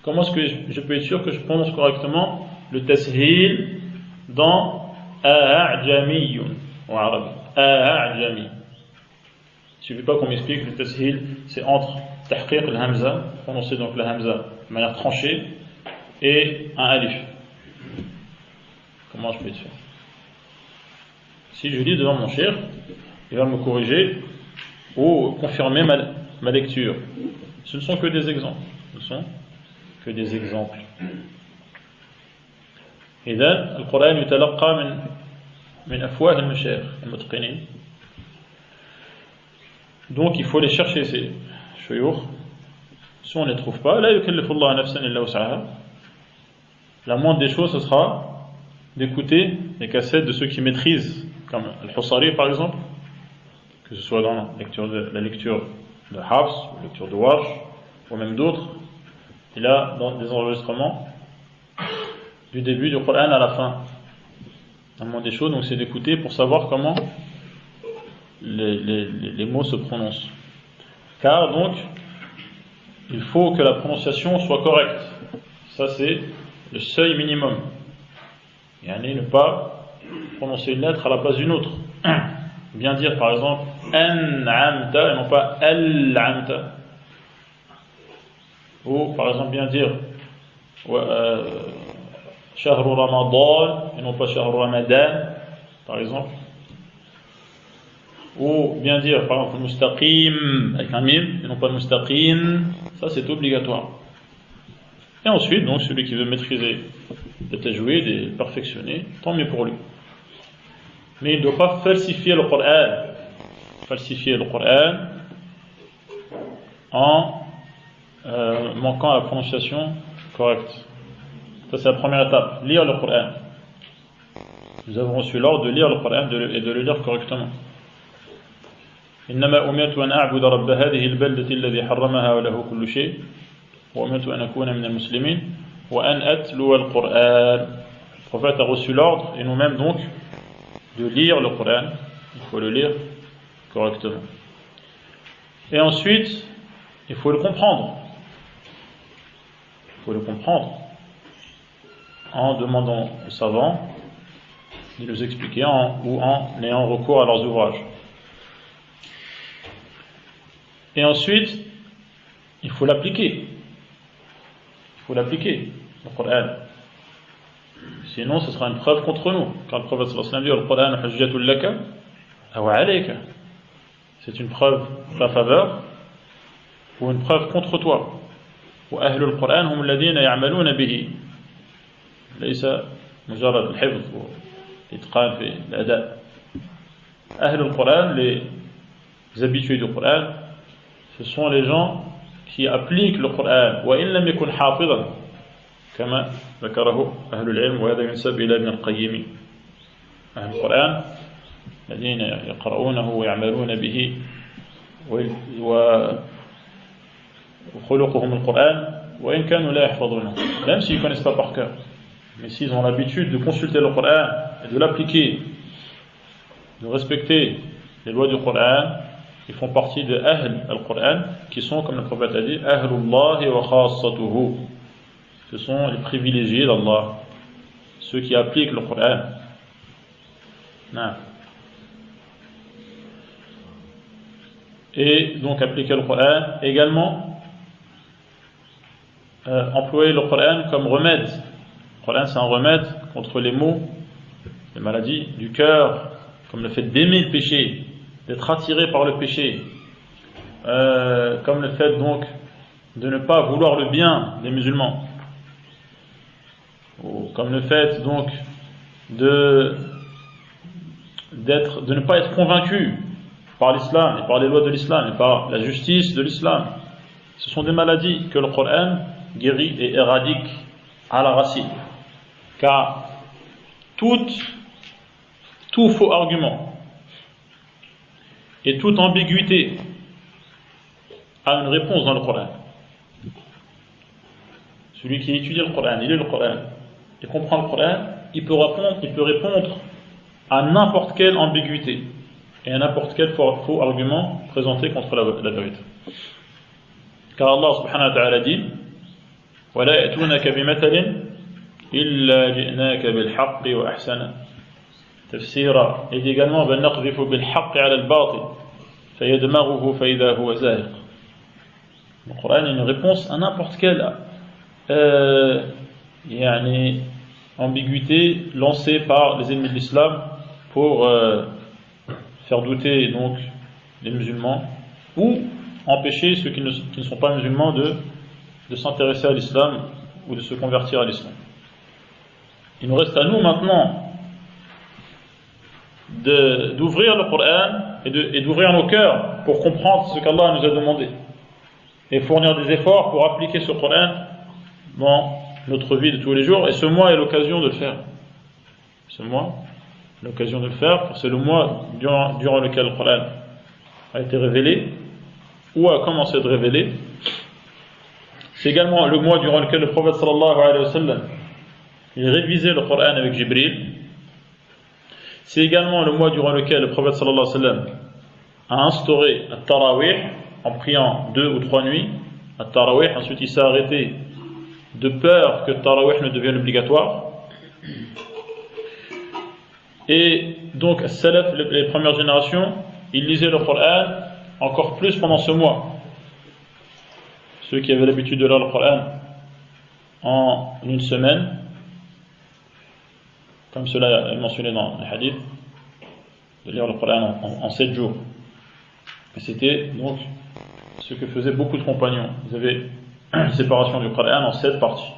B: Comment est-ce que je peux être sûr que je prononce correctement le tashil dans a'jamiyun en arabe? A'jami. Il suffit pas qu'on m'explique le tashil, c'est entre tahqiq al-hamza, prononcer donc la hamza de manière tranchée, et un alif. Comment je peux être sûr? Si je lis devant mon cheikh, il va me corriger ou confirmer ma lecture. Ce ne sont que des exemples. Ce ne sont que des exemples. إذن القرآن يتلقى من أفواه المشايخ المتقنين. Donc il faut les chercher ces shuyukh. Si on ne les trouve pas, لا يكلف الله نفسا إلا وسعها. La moindre des choses, ce sera d'écouter les cassettes de ceux qui maîtrisent, comme Al-Husari par exemple, que ce soit dans la lecture de Hafs, la lecture de Warsh, ou même d'autres. Il a dans des enregistrements du début du Coran à la fin. La moindre des choses, donc c'est d'écouter pour savoir comment les mots se prononcent. Car donc, il faut que la prononciation soit correcte. Ça c'est le seuil minimum. Yani ne pas prononcer une lettre à la place d'une autre. Bien dire par exemple an'amta et non pas al-amta. Ou par exemple bien dire shahru ramadan et non pas shahru ramadan par exemple. Ou bien dire par exemple mustaqim avec un mim et non pas mustaqim. Ça c'est obligatoire. Et ensuite donc celui qui veut maîtriser le tajwid et le perfectionner, tant mieux pour lui. Mais il ne doit pas falsifier le Coran. Falsifier le Coran en manquant à la prononciation correcte. Ça c'est la première étape, lire le Coran. Nous avons reçu l'ordre de lire le Coran et de le lire correctement. إنما أمرت أن أعبد رب هذه البلدة الذي حرمها وله كل شيء وأمرت أن أكون من المسلمين وأن أتلو القرآن. Le prophète a reçu l'ordre et nous-mêmes donc de lire le Coran. Il faut le lire correctement. Et ensuite, il faut le comprendre. Il faut le comprendre en demandant aux savants de nous expliquer ou en ayant recours à leurs ouvrages. Et ensuite, il faut l'appliquer. Il faut l'appliquer, le Coran. Sinon, ce sera une preuve contre nous. Car le prophète sallallahu alayhi wa sallam dit Al-Qur'an hujjatul laka aw alayka. C'est une preuve en ta faveur ou une preuve contre toi. Wa ahlul Qur'an hum alladhina ya'maluna bihi. Laysa mujarrad al-hifz wa l'itqan fi al-ada'. Ahlul Qur'an, les habitués du Coran, ce sont les gens qui appliquent le Coran. Wa in lam yakun hafizan كما ذكره أهل العلم وهذا ينسب إلى ابن القيم. أهل القرآن الذين يقرؤونه ويعملون به وخلقهم القرآن وإن كانوا لا يحفظونه, même s'ils ne connaissent pas par cœur, mais s'ils ont l'habitude de consulter le Coran et de l'appliquer, de respecter les lois du Coran, ils font partie de Ahl al-Qur'an, qui sont, comme le prophète a dit, Ahlullahi wa khassatuhu. Ce sont les privilégiés d'Allah, ceux qui appliquent le Coran. Non. Et donc appliquer le Coran, également employer le Coran comme remède. Le Coran c'est un remède contre les maux, les maladies du cœur, comme le fait d'aimer le péché, d'être attiré par le péché, comme le fait donc de ne pas vouloir le bien des musulmans, ou comme le fait donc de ne pas être convaincu par l'islam et par les lois de l'islam et par la justice de l'islam. Ce sont des maladies que le Coran guérit et éradique à la racine, car tout faux argument et toute ambiguïté a une réponse dans le Coran. Celui qui étudie le Coran, il lit le Coran et comprend le Coran, il peut répondre à n'importe quelle ambiguïté et à n'importe quel faux argument présenté contre la vérité. Car Allah subhanahu wa ta'ala dit وَلَا يَأْتُونَكَ بِمَثَلٍ إِلَّا جِئْنَاكَ بِالْحَقِّ وَأَحْسَنَ تفسيرا. Il dit également بَلْ نَقْذِفُ بِالْحَقِّ عَلَى الْبَاطِلِ فَيَدْمَغُهُ فَإِذَا هُوَ زَاهِقٌ. Le Coran est une réponse à n'importe quelle ambiguïté lancée par les ennemis de l'islam pour faire douter donc les musulmans, ou empêcher ceux qui ne sont pas musulmans de s'intéresser à l'islam ou de se convertir à l'islam. Il nous reste à nous maintenant d'ouvrir le Coran et d'ouvrir nos cœurs pour comprendre ce qu'Allah nous a demandé et fournir des efforts pour appliquer ce Coran dans notre vie de tous les jours. Et ce mois est l'occasion de le faire. Ce mois est l'occasion de le faire, car c'est le mois durant lequel le Coran a été révélé ou a commencé de révéler. C'est également le mois durant lequel le prophète sallallahu alayhi wa sallam il révisait le Coran avec Jibril. C'est également le mois durant lequel le prophète sallallahu alayhi wa sallam a instauré le tarawih en priant 2 ou 3 nuits. Le tarawih, ensuite il s'est arrêté de peur que le tarawih ne devienne obligatoire. Et donc salaf, les premières générations, ils lisaient le Coran encore plus pendant ce mois. Ceux qui avaient l'habitude de lire le Coran en une semaine, comme cela est mentionné dans les hadiths, de lire le Coran en 7 jours. Et c'était donc ce que faisaient beaucoup de compagnons. Ils avaient une séparation du Coran en 7 parties.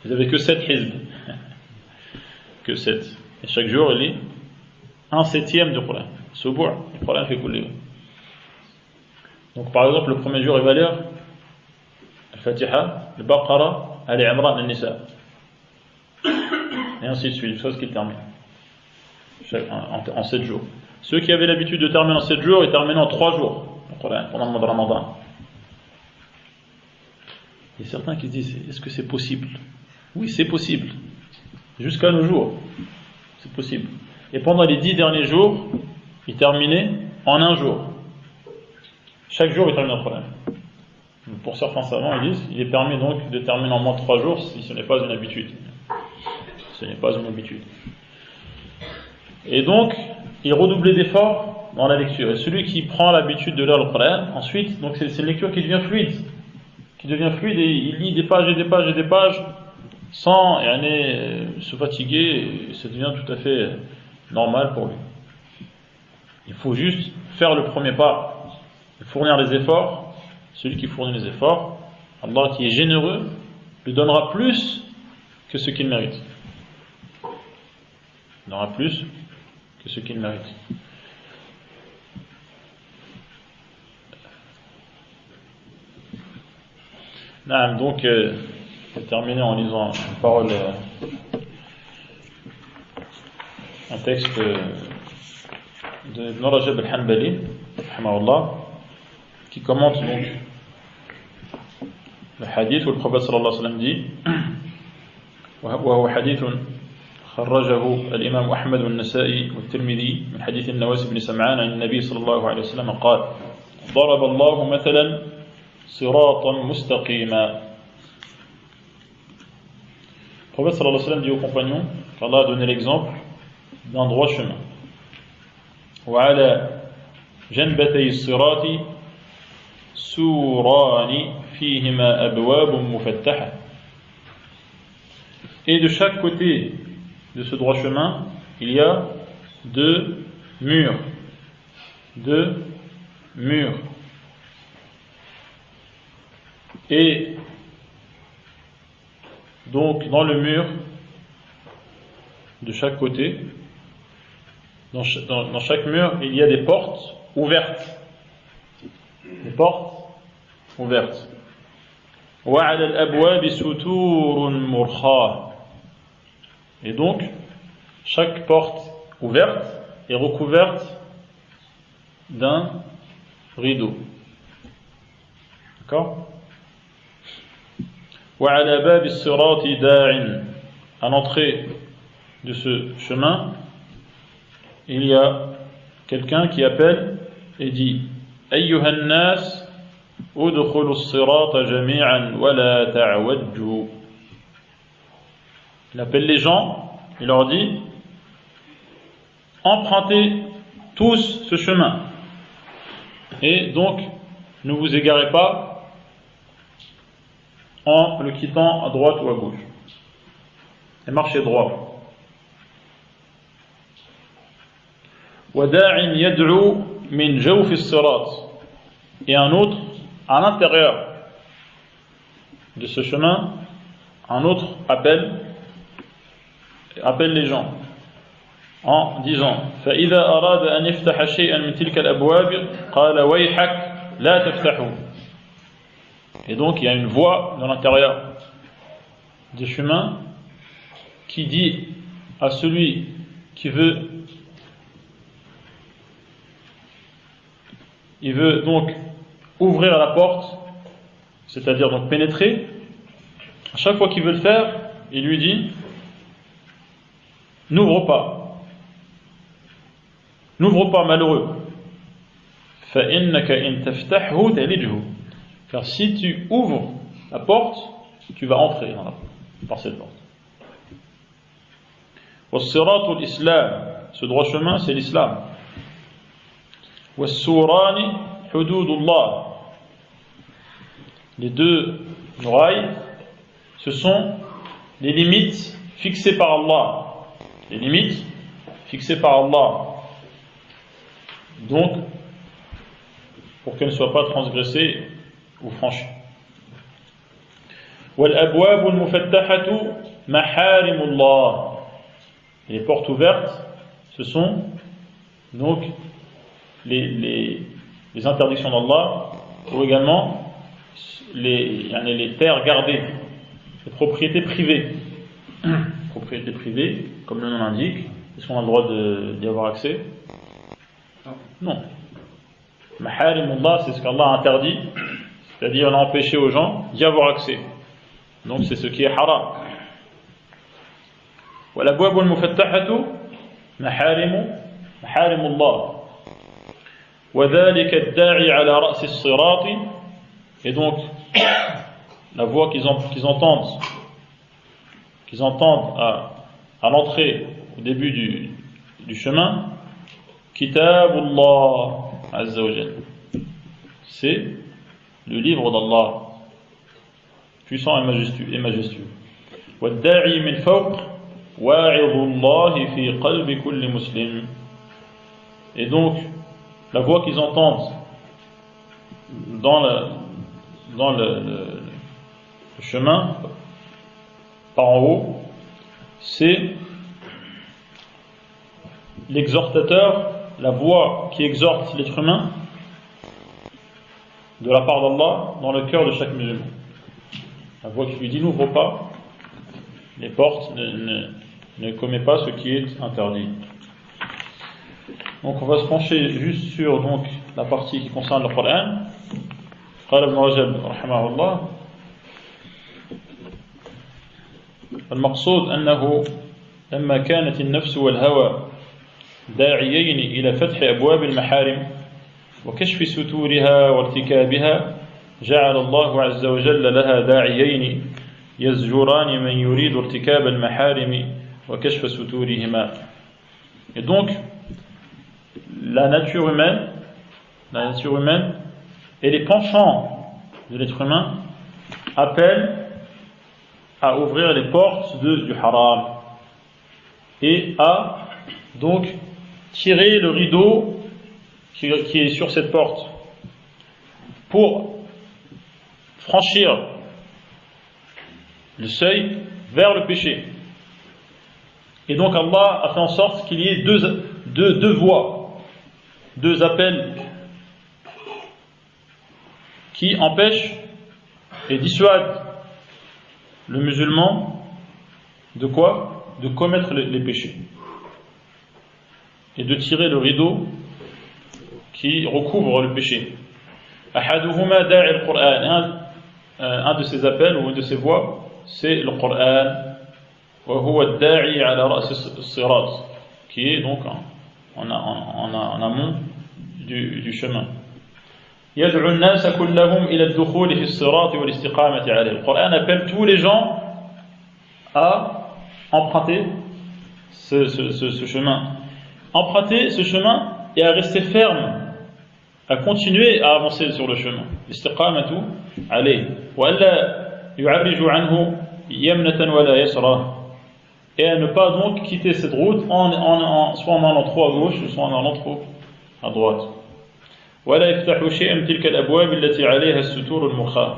B: Ils n'avaient que 7 hizb. Que 7. Et chaque jour, il lit 1/7 du Coran. Subu', le Coran fait couler. Donc par exemple, le premier jour, il va lire Al-Fatiha, Al-Baqarah, Al-Imran, Al-Nisa. Et ainsi de suite, jusqu'à ce qu'il termine. En 7 jours. Ceux qui avaient l'habitude de terminer en 7 jours, ils terminaient en 3 jours, pendant le mois de Ramadan. Il y a certains qui se disent, est-ce que c'est possible? Oui, c'est possible. Jusqu'à nos jours, c'est possible. Et pendant les 10 derniers jours, ils terminaient en 1 jour. Chaque jour, ils terminaient un problème. Pour certains savants, ils disent, il est permis donc de terminer en moins de 3 jours si ce n'est pas une habitude. Ce n'est pas une habitude. Et donc, il redoublait d'efforts dans la lecture. Et celui qui prend l'habitude de lire le Coran, ensuite, donc c'est une lecture qui devient fluide. Et il lit des pages et des pages et des pages sans se fatiguer, et ça devient tout à fait normal pour lui. Il faut juste faire le premier pas, fournir les efforts. Celui qui fournit les efforts, Allah qui est généreux, lui donnera plus que ce qu'il mérite. Il donnera plus que ce qu'il mérite. Donc, je vais terminer en lisant une parole, un texte de Ibn Rajab al-Hanbali, qui commente donc le hadith où le prophète sallallahu alayhi wa sallam dit, وهو حديث خرجه الإمام أحمد والنسائي والترمذي من حديث النواس بن سمعان عن النبي صلى الله عليه وسلم قال ضرب الله مثلا صراطا مستقيما. Le prophète sallallahu alayhi wa sallam dit aux compagnons qu'Allah a donné l'exemple d'un droit chemin. وعلى جنبتي الصراط سوران فيهما أبواب مفتحة. Et de chaque côté de ce droit chemin, il y a 2 murs. 2 murs. Et donc dans le mur de chaque côté, dans chaque mur, il y a des portes ouvertes. Des portes ouvertes. وعلى الأبواب ستور مرخاة. Et donc, chaque porte ouverte est recouverte d'un rideau. D'accord? وعلى باب الصراط داع. À l'entrée de ce chemin, il y a quelqu'un qui appelle et dit أيها الناس ادخلوا الصراط جميعا ولا تعوجوا. Il appelle les gens, il leur dit empruntez tous ce chemin et donc ne vous égarez pas en le quittant à droite ou à gauche et marchez droit. وَدَاعٍ يَدْعُو مِنْ جَوْفِ الصِّرَاطِ. Et un autre à l'intérieur de ce chemin, un autre appelle les gens en disant فإذا أراد أن يفتح شيئا من تلك الأبواب قال ويحك لا تفتحه. Et donc il y a une voix dans l'intérieur du chemin qui dit à celui qui veut donc ouvrir la porte, c'est-à-dire donc pénétrer, à chaque fois qu'il veut le faire, il lui dit n'ouvre pas malheureux, فإنك إن تفتحه تلجه, car si tu ouvres la porte, tu vas entrer par cette porte. والصراط الإسلام, ce droit chemin c'est l'islam. والسوران حدود الله, les deux murailles, ce sont les limites fixées par Allah. Les limites fixées par Allah. Donc, pour qu'elles ne soient pas transgressées ou franchies. والأبواب المفتحة محارم الله. Les portes ouvertes, ce sont donc les interdictions d'Allah, ou également les terres gardées, les propriétés privées. Propriétés privées, comme le nom l'indique, est-ce qu'on a le droit d'y avoir accès? Non. Maharimullah, c'est ce qu'Allah a interdit, c'est-à-dire on a empêché aux gens d'y avoir accès. Donc c'est ce qui est haram. والأبواب المفتحة محارم الله وذلك الداعي على رأس الصراط. Et donc la voix qu'ils entendent à l'entrée, au début du chemin, Kitabullah Azza wa Jal, c'est le livre d'Allah puissant et majestueux. والداعي من فوق واعظ الله في قلب كل مسلم. Et donc la voix qu'ils entendent dans le chemin par en haut, c'est l'exhortateur, la voix qui exhorte l'être humain de la part d'Allah dans le cœur de chaque musulman. La voix qui lui dit n'ouvre pas les portes, ne commets pas ce qui est interdit. Donc on va se pencher juste sur donc la partie qui concerne le Coran. قال ابن رجب رحمه الله المقصود أنه لما كانت النفس والهوى داعيين إلى فتح أبواب المحارم وكشف ستورها وارتكابها جعل الله عز وجل لها داعيين يزجران من يريد ارتكاب المحارم وكشف ستورهما. Et donc la nature humaine et les penchants de l'être humain appellent à ouvrir les portes du haram et à donc tirer le rideau qui est sur cette porte pour franchir le seuil vers le péché. Et donc Allah a fait en sorte qu'il y ait deux voies, deux appels qui empêchent et dissuadent le musulman de quoi? De commettre les péchés et de tirer le rideau qui recouvre le péché. أحدهما داعي القرآن, un de ces appels ou une de ces voix, c'est le Coran, وهو الداعي على رأس الصراط, qui est donc en amont du chemin. يدعو الناس كلهم إلى الدخول في الصراط والاستقامة عليه. Le Coran appelle tous les gens à emprunter ce chemin. Emprunter ce chemin et à rester ferme, à continuer à avancer sur le chemin. الاستقامة عليه وألا يعرج عنه يمنة ولا يسرى. Et à ne pas donc quitter cette route soit en allant trop à gauche, soit en allant trop à droite. ولا يفتح شيئا من تلك الأبواب التي عليها الستور المخاة.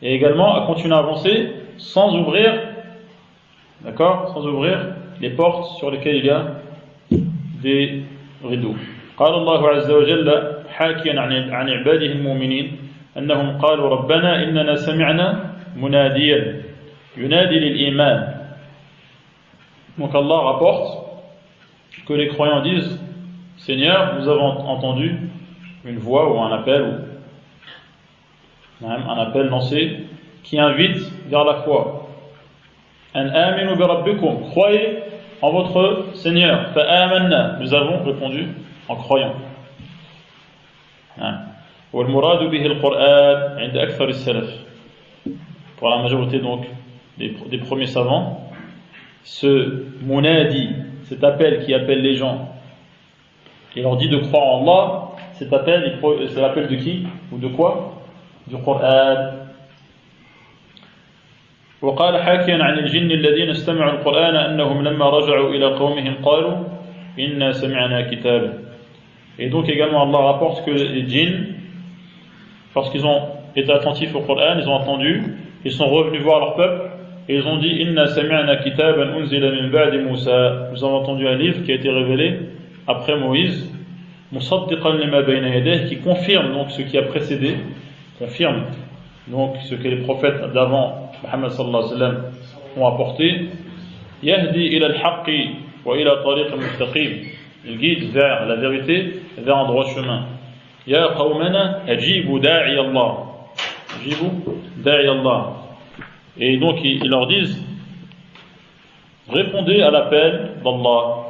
B: Et également à continuer à avancer sans ouvrir, d'accord, sans ouvrir les portes sur lesquelles il y a des rideaux. قال الله عز وجل حاكيا عن عباده المؤمنين أنهم قالوا ربنا إننا سمعنا مناديا ينادي للإيمان. Donc Allah rapporte que les croyants disent Seigneur, nous avons entendu une voix ou un appel lancé qui invite vers la foi. An aminu bi rabbikum, croyez en votre Seigneur. Fa amanna, nous avons répondu en croyant. Wal muradu bihi al-Qur'an 'inda akthar as-salaf. Pour la majorité donc des premiers savants, ce munadi, cet appel qui appelle les gens et leur dit de croire en Allah, cet appel, c'est l'appel de qui ou de quoi? Du Coran. وقال حاكيا عن الجن الذين استمعوا القرآن أنهم لما رجعوا إلى قومهم قالوا إنا سمعنا كتابا. Et donc également Allah rapporte que les djinns, lorsqu'ils ont été attentifs au Coran, ils ont entendu, ils sont revenus voir leur peuple et ils ont dit Inna sami'na kitaban unzila min ba'di Musa. Nous avons entendu un livre qui a été révélé après Moïse, musaddiqan lima bayna yadayhi, qui confirme donc ce qui a précédé, confirme donc ce que les prophètes d'avant Muhammad sallallahu alayhi wa sallam ont apporté. Yahdi ila al-haqqi wa ila tariq mustaqim, il guide vers la vérité, vers un droit chemin. Ya qawmana ajibu da'i Allah, ajibu da'i Allah. Et donc ils leur disent répondez à l'appel d'Allah.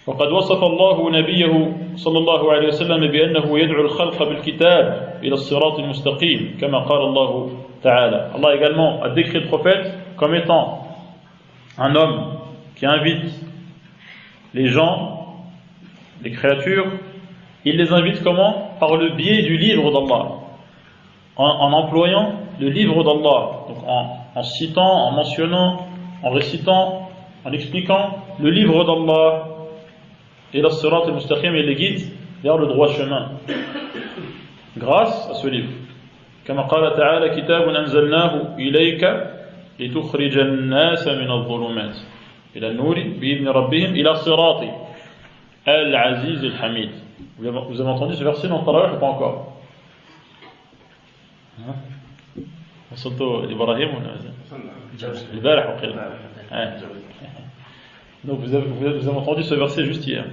B: وقد وصف الله نبيه صلى الله عليه وسلم بأنه يدعو الخلق بالكتاب إلى الصراط المستقيم كما قال الله تعالى. Allah également a décrit le prophète comme étant un homme qui invite les gens, les créatures. Il les invite comment? Par le biais du livre d'Allah, en employant le livre d'Allah, donc en citant, en mentionnant, en récitant, en expliquant le livre d'Allah. Et la sirat al-mustaqim, il les guide vers le droit chemin grâce à ce livre. كما قال تعالى كتاب أنزلناه إليك لتخرج الناس من الظلمات إلى النور بإذن ربهم إلى صراط العزيز الحميد. Vous avez entendu ce verset dans le Tarawih ou pas encore? وصلتوا لإبراهيم ولا البارح وقيل. Donc vous avez entendu ce verset juste hier.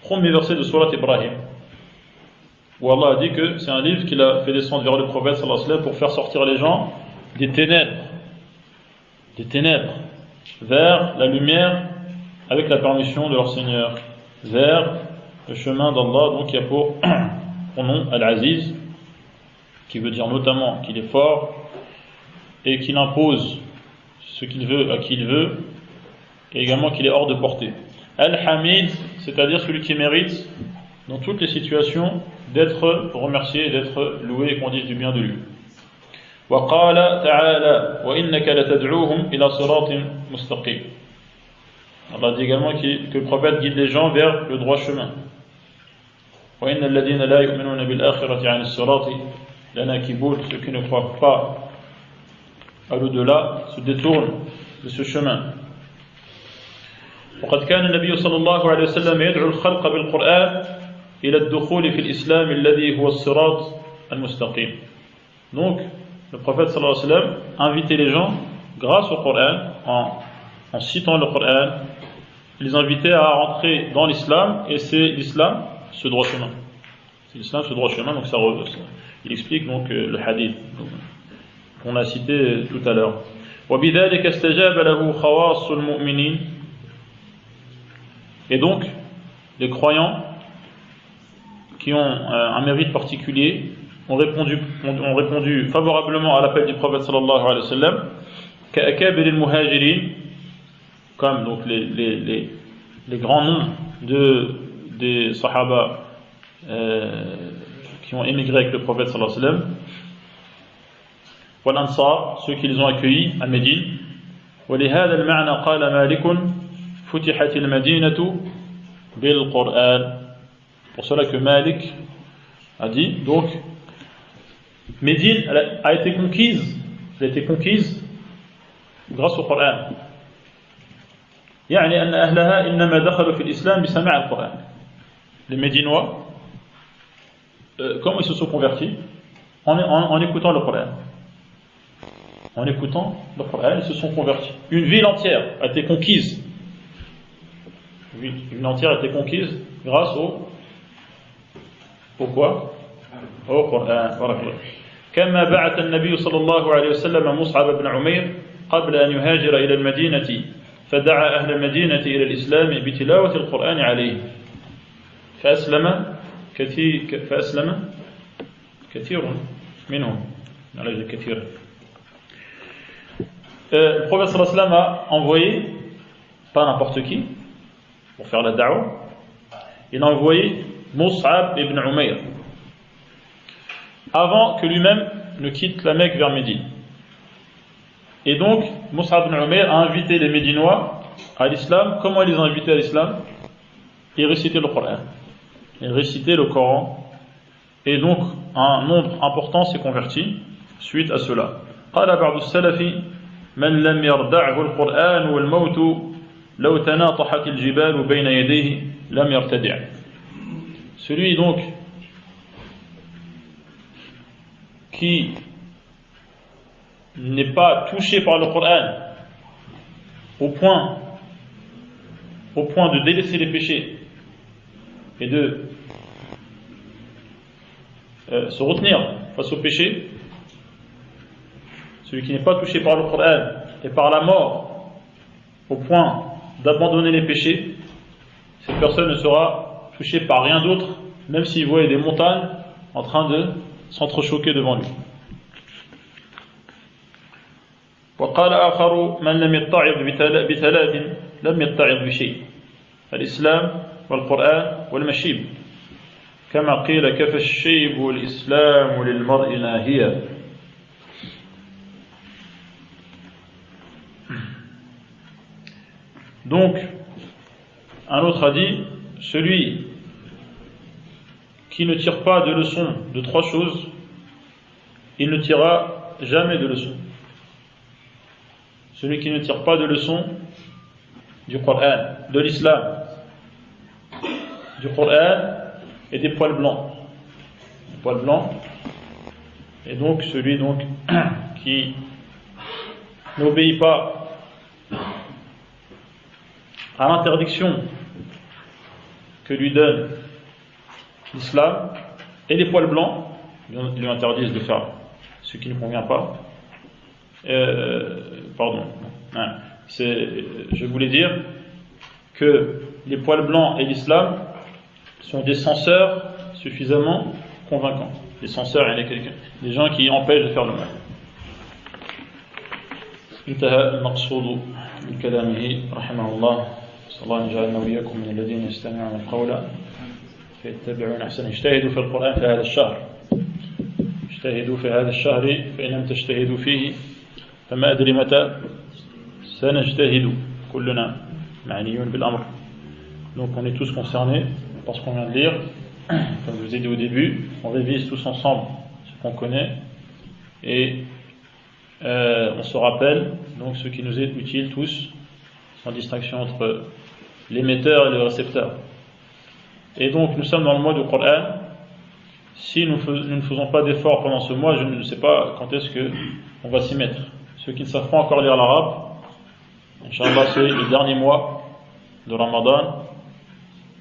B: Premier verset de Surat Ibrahim, où Allah a dit que c'est un livre qu'il a fait descendre vers le prophète sallallahu alayhi wa sallam pour faire sortir les gens des ténèbres vers la lumière avec la permission de leur Seigneur, vers le chemin d'Allah, donc il y a pour nom Al-Aziz, qui veut dire notamment qu'il est fort et qu'il impose ce qu'il veut à qui il veut, et également qu'il est hors de portée. Al-Hamid, c'est-à-dire celui qui mérite dans toutes les situations d'être remercié et d'être loué et qu'on dise du bien de lui. Wa qala ta'ala wa innaka latad'uuhum ila siratin mustaqim. Allah dit également que le prophète guide les gens vers le droit chemin. Wa innal ladina la yu'minuna bil akhirati 'an as-sirati lanakibun, ceux qui ne croient pas à l'au-delà se détournent de ce chemin. وقد كان النبي صلى الله عليه وسلم يدعو الخلق بالقرآن إلى الدخول في الإسلام الذي هو الصراط المستقيم. Donc, le prophète sallallahu alayhi wa sallam invitait les gens, grâce au Coran, en citant le Coran, les invitait à rentrer dans l'islam, et c'est l'islam, ce droit chemin. C'est l'islam, ce droit chemin, donc ça il explique donc le hadith qu'on a cité tout à l'heure. وبذلك استجاب له خواص المؤمنين. Et donc, les croyants qui ont un mérite particulier ont répondu favorablement à l'appel du prophète sallallahu alayhi wa sallam, كأكابر المهاجرين, comme donc les grands noms des sahaba qui ont émigré avec le prophète sallallahu alayhi wa sallam, والأنصار, ceux qui les ont accueillis à Médine. ولهذا المعنى قال مالك فتحت المدينة بالقرآن. pour cela que Malik a dit, donc, Médine a été conquise grâce au Coran. يعني أن أهلها إنما دخلوا في الإسلام بسماع القرآن. Les Médinois, comment ils se sont convertis? En écoutant le Coran. En écoutant le Coran, ils se sont convertis. Une ville entière a été conquise. Une ville entière a été conquise grâce au quoi? Au Coran. كما بعث النبي صلى الله عليه وسلم مصعب بن عمير قبل أن يهاجر إلى المدينة فدعا أهل المدينة إلى الإسلام بتلاوة القرآن عليه فأسلم كثير منهم. كثير. Le prophète sallallahu alayhi wa sallam a envoyé, pas n'importe qui, pour faire la da'wa, il a envoyé Mus'ab ibn Umayr, avant que lui-même ne quitte la Mecque vers Médine. Et donc, Mus'ab ibn Umayr a invité les Médinois à l'islam. Comment ils les ont invités à l'islam? Ils récitaient le Coran. Ils récitaient le Coran. Et donc, un nombre important s'est converti suite à cela. قال بعض السلف من لم يردعه القرآن والموت لو تناطحت الجبال بين يديه لم يرتدع. Celui donc qui n'est pas touché par le Coran au point de délaisser les péchés et de se retenir face aux péchés, celui qui n'est pas touché par le Coran et par la mort au point d'abandonner les péchés, cette personne ne sera touchée par rien d'autre, même s'il voyait des montagnes en train de s'entrechoquer devant lui. وقال آخر من لم يتعظ بثلاث لم يتعظ بشيء الإسلام والقرآن والمشيب كما قيل كفى الشيب والإسلام للمرء ناهيا. Donc, un autre a dit, celui qui ne tire pas de leçon de trois choses, il ne tirera jamais de leçon. Celui qui ne tire pas de leçon du Coran, de l'islam, du Coran et des poils blancs. Les poils blancs, et donc celui donc qui n'obéit pas à l'interdiction que lui donne l'islam, et les poils blancs, ils lui interdisent de faire ce qui ne convient pas. Je voulais dire que les poils blancs et l'islam sont des censeurs suffisamment convaincants. Les censeurs, il y a des gens qui empêchent de faire le mal. انتهى المقصود من كلامه رحمه الله. صلى الله أن يجعلنا وإياكم من الذين يستمعون القول فيتبعون أحسنه. اجتهدوا في القرآن في هذا الشهر. اجتهدوا في هذا الشهر فإن لم تجتهدوا فيه فما أدري متى سنجتهد كلنا معنيون بالأمر. Donc on est tous concernés par ce qu'on vient de lire. Comme je vous ai dit au début, on révise tous ensemble ce qu'on connaît et on se rappelle donc ce qui nous est utile tous, sans distinction entre l'émetteur et le récepteur. Et donc nous sommes dans le mois du Coran. Si nous ne faisons pas d'efforts pendant ce mois, je ne sais pas quand est-ce qu'on va s'y mettre. Ceux qui ne savent pas encore lire l'arabe, Inch'Allah, c'est le dernier mois de Ramadan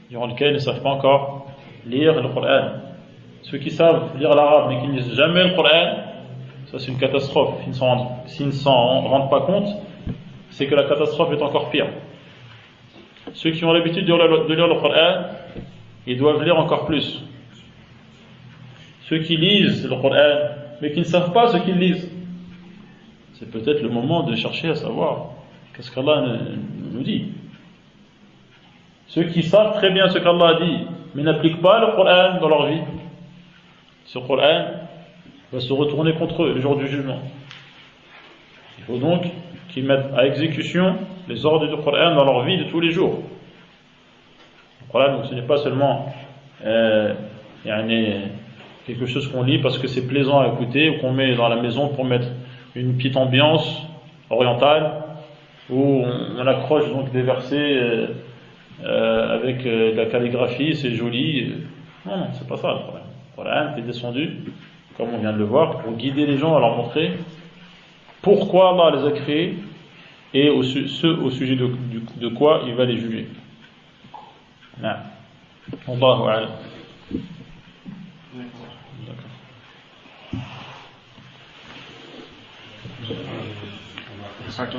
B: durant lequel ils ne savent pas encore lire le Coran. Ceux qui savent lire l'arabe mais qui ne lisent jamais le Coran, ça c'est une catastrophe. S'ils ne s'en rendent pas compte, c'est que la catastrophe est encore pire. Ceux qui ont l'habitude de lire le Coran, ils doivent lire encore plus. Ceux qui lisent le Coran mais qui ne savent pas ce qu'ils lisent, c'est peut-être le moment de chercher à savoir qu'est-ce qu'Allah nous dit. Ceux qui savent très bien ce qu'Allah a dit mais n'appliquent pas le Coran dans leur vie, ce Coran va se retourner contre eux le jour du jugement. Il faut donc qu'ils mettent à exécution les ordres du Coran dans leur vie de tous les jours. Le Coran, donc, ce n'est pas seulement quelque chose qu'on lit parce que c'est plaisant à écouter, ou qu'on met dans la maison pour mettre une petite ambiance orientale, où on accroche donc des versets avec de la calligraphie, c'est joli. Non, non, c'est pas ça le problème. Le Coran est descendu, comme on vient de le voir, pour guider les gens, à leur montrer pourquoi Allah les a créés et au sujet de quoi il va les juger. Non. Allahu a'lam.
A: Ça que